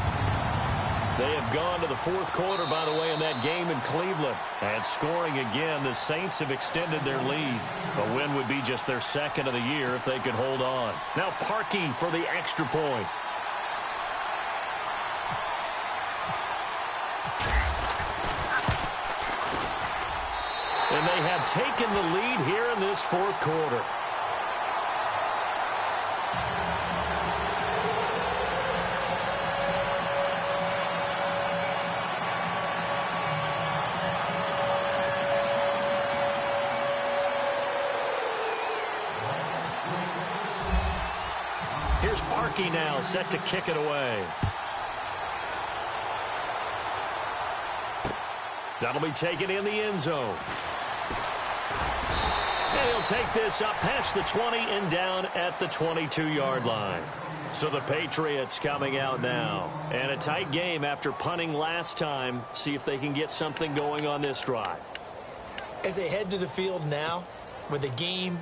They have gone to the fourth quarter, by the way, in that game in Cleveland. And scoring again, the Saints have extended their lead. A win would be just their 2nd of the year if they could hold on. Now Parkey for the extra point. And they have taken the lead here in this fourth quarter. Here's Parkey now, set to kick it away. That'll be taken in the end zone. And he'll take this up past the 20 and down at the 22-yard line. So the Patriots coming out now. And a tight game after punting last time. See if they can get something going on this drive. As they head to the field now, with the game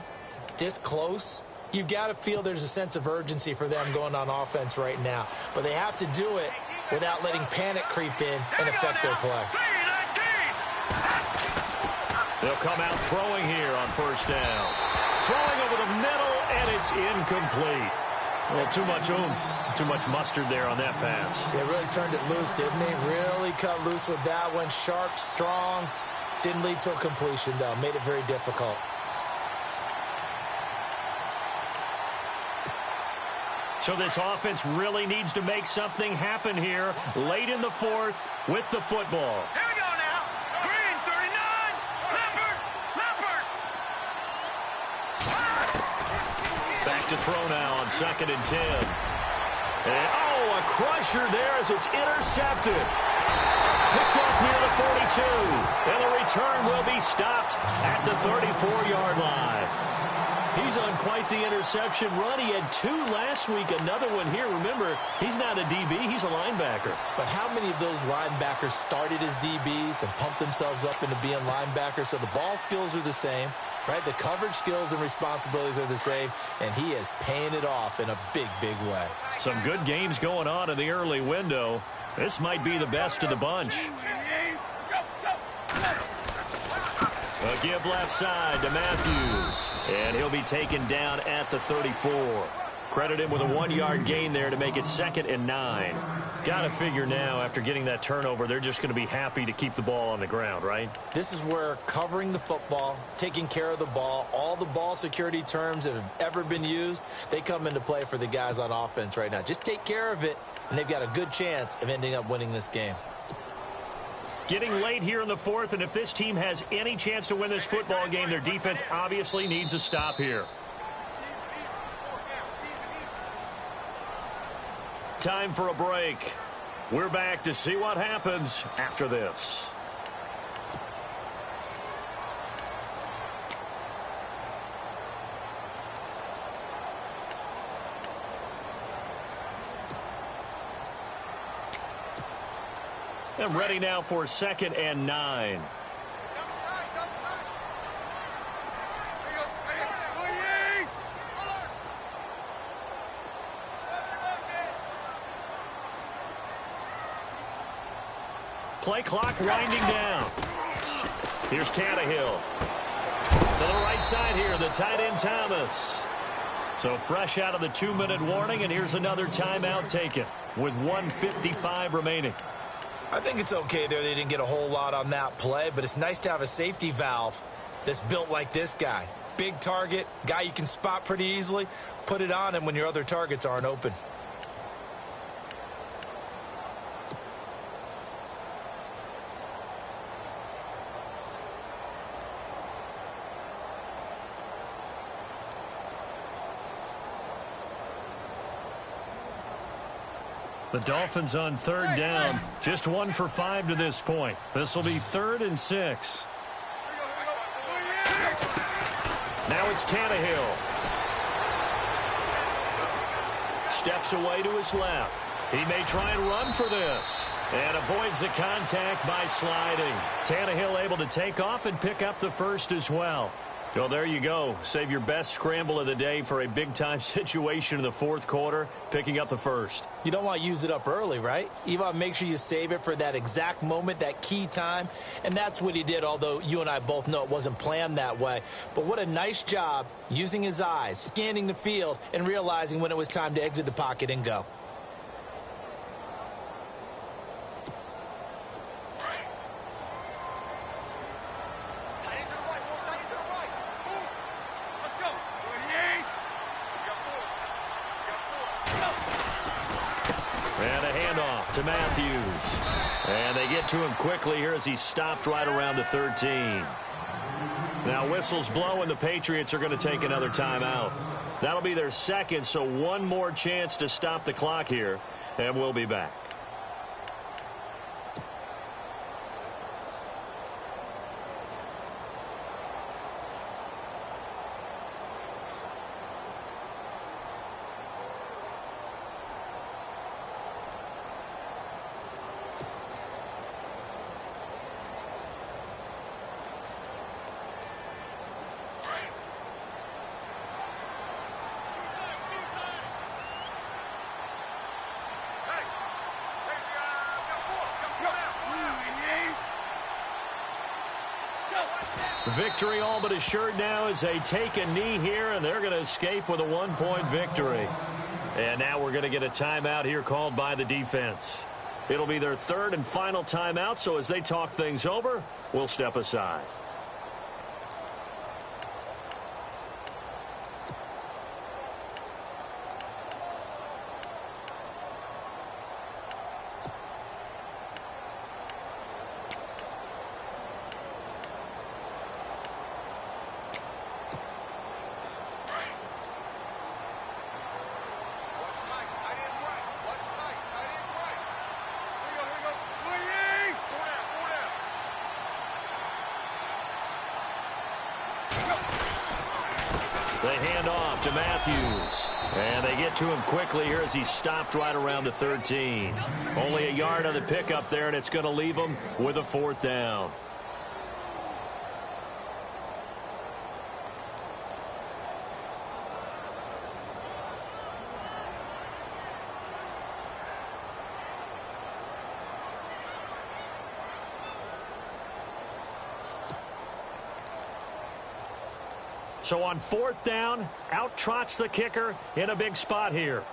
this close, you've got to feel there's a sense of urgency for them going on offense right now. But they have to do it without letting panic creep in and affect their play. They'll come out throwing here on first down. Throwing over the middle, and it's incomplete. Well, too much oomph, too much mustard there on that pass. They really turned it loose, didn't they? Really cut loose with that one. Sharp, strong. Didn't lead to a completion, though. Made it very difficult. So this offense really needs to make something happen here late in the fourth with the football. Here we go now. Green, 39. Leopard. Back to throw now on 2nd and 10. And, a crusher there as it's intercepted. Picked up near the 42. And the return will be stopped at the 34-yard line. He's on quite the interception run. He had 2 last week, another one here. Remember, he's not a DB, he's a linebacker. But how many of those linebackers started as DBs and pumped themselves up into being linebackers? So the ball skills are the same, right? The coverage skills and responsibilities are the same, and he is paying it off in a big, big way. Some good games going on in the early window. This might be the best of the bunch. A give left side to Matthews. And he'll be taken down at the 34. Credit him with a 1-yard gain there to make it 2nd and 9. Got to figure now, after getting that turnover, they're just going to be happy to keep the ball on the ground, right? This is where covering the football, taking care of the ball, all the ball security terms that have ever been used, they come into play for the guys on offense right now. Just take care of it, and they've got a good chance of ending up winning this game. Getting late here in the fourth, and if this team has any chance to win this football game, their defense obviously needs a stop here. Time for a break. We're back to see what happens after this. And ready now for 2nd and 9. Play clock winding down. Here's Tannehill. To the right side here, the tight end Thomas. So fresh out of the 2-minute warning, and here's another timeout taken with 1:55 remaining. I think it's okay there. They didn't get a whole lot on that play, but it's nice to have a safety valve that's built like this guy. Big target, guy you can spot pretty easily. Put it on him when your other targets aren't open. The Dolphins on 3rd down. Just 1 for 5 to this point. This will be 3rd and 6. Now it's Tannehill. Steps away to his left. He may try and run for this. And avoids the contact by sliding. Tannehill able to take off and pick up the first as well. Well, there you go. Save your best scramble of the day for a big-time situation in the 4th quarter, picking up the first. You don't want to use it up early, right? You want to make sure you save it for that exact moment, that key time. And that's what he did, although you and I both know it wasn't planned that way. But what a nice job using his eyes, scanning the field, and realizing when it was time to exit the pocket and go. To Matthews. And they get to him quickly here as he stopped right around the 13. Now whistles blow and the Patriots are going to take another timeout. That'll be their second, so one more chance to stop the clock here, and we'll be back. Victory all but assured now as they take a knee here, and they're going to escape with a 1-point victory. And now we're going to get a timeout here called by the defense. It'll be their third and final timeout, so as they talk things over, we'll step aside. They hand off to Matthews. And they get to him quickly here as he's stopped right around the 13. Only a yard on the pickup there, and it's going to leave him with a 4th down. So on 4th down, out trots the kicker in a big spot here.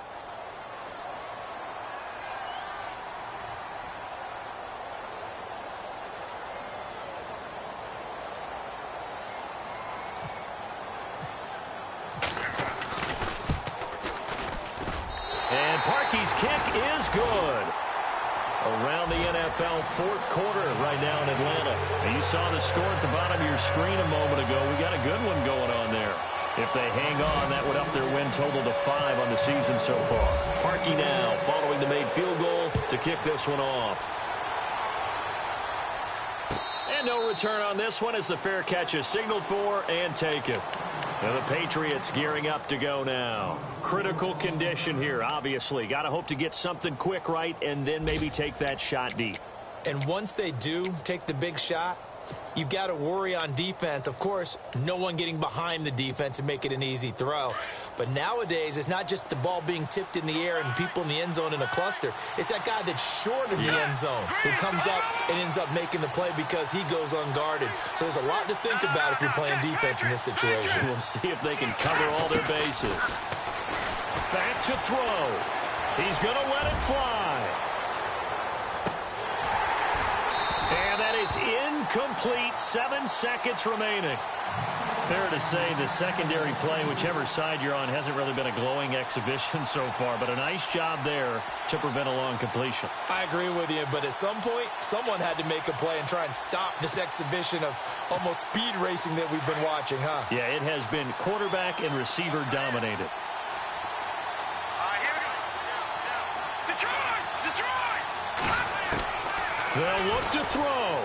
And Parkey's kick is good. Around the NFL 4th quarter right now in Atlanta. And you saw the score at the bottom of your screen a moment ago. We got a good one going on there. If they hang on, that would up their win total to 5 on the season so far. Parkey now following the made field goal to kick this one off. And no return on this one as the fair catch is signaled for and taken. And the Patriots gearing up to go now. Critical condition here, obviously. Got to hope to get something quick right and then maybe take that shot deep. And once they do take the big shot, you've got to worry on defense. Of course, no one getting behind the defense and make it an easy throw. But nowadays, it's not just the ball being tipped in the air and people in the end zone in a cluster. It's that guy that's short of the end zone who comes up and ends up making the play because he goes unguarded. So there's a lot to think about if you're playing defense in this situation. We'll see if they can cover all their bases. Back to throw. He's going to let it fly. And that is incomplete. 7 seconds remaining. Fair to say the secondary play, whichever side you're on, hasn't really been a glowing exhibition so far, but a nice job there to prevent a long completion. I agree with you, but at some point, someone had to make a play and try and stop this exhibition of almost speed racing that we've been watching, huh? Yeah, it has been quarterback and receiver dominated. They'll look to throw.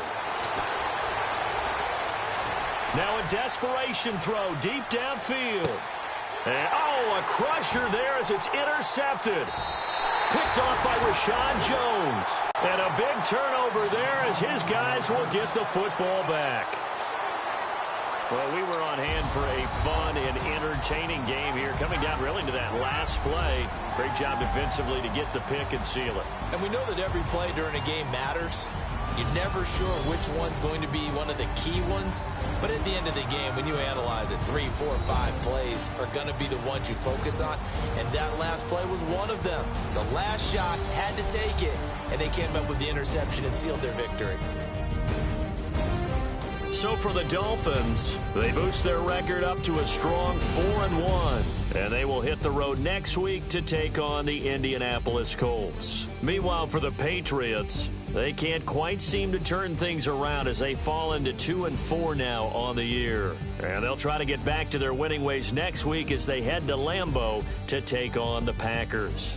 Now a desperation throw deep downfield. And, a crusher there as it's intercepted. Picked off by Rashad Jones. And a big turnover there as his guys will get the football back. Well, we were on hand for a fun and entertaining game here, coming down really to that last play. Great job defensively to get the pick and seal it. And we know that every play during a game matters. You're never sure which one's going to be one of the key ones. But at the end of the game, when you analyze it, 3, 4, 5 plays are going to be the ones you focus on. And that last play was one of them. The last shot had to take it, and they came up with the interception and sealed their victory. So for the Dolphins, they boost their record up to a strong 4-1. And they will hit the road next week to take on the Indianapolis Colts. Meanwhile, for the Patriots, they can't quite seem to turn things around as they fall into 2-4 now on the year. And they'll try to get back to their winning ways next week as they head to Lambeau to take on the Packers.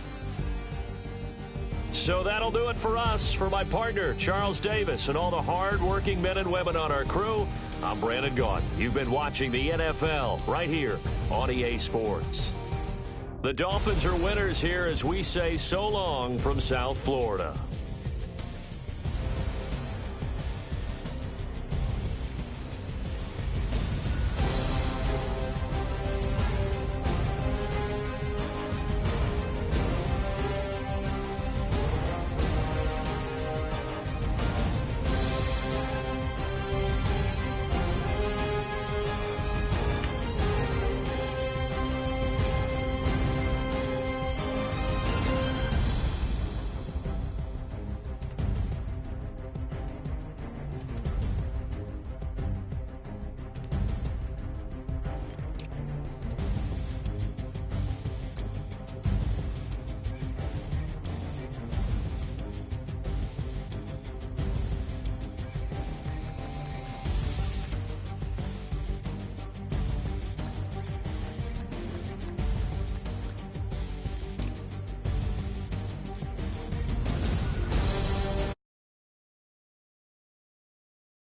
So that'll do it for us. For my partner, Charles Davis, and all the hard-working men and women on our crew, I'm Brandon Gaudin. You've been watching the NFL right here on EA Sports. The Dolphins are winners here as we say so long from South Florida.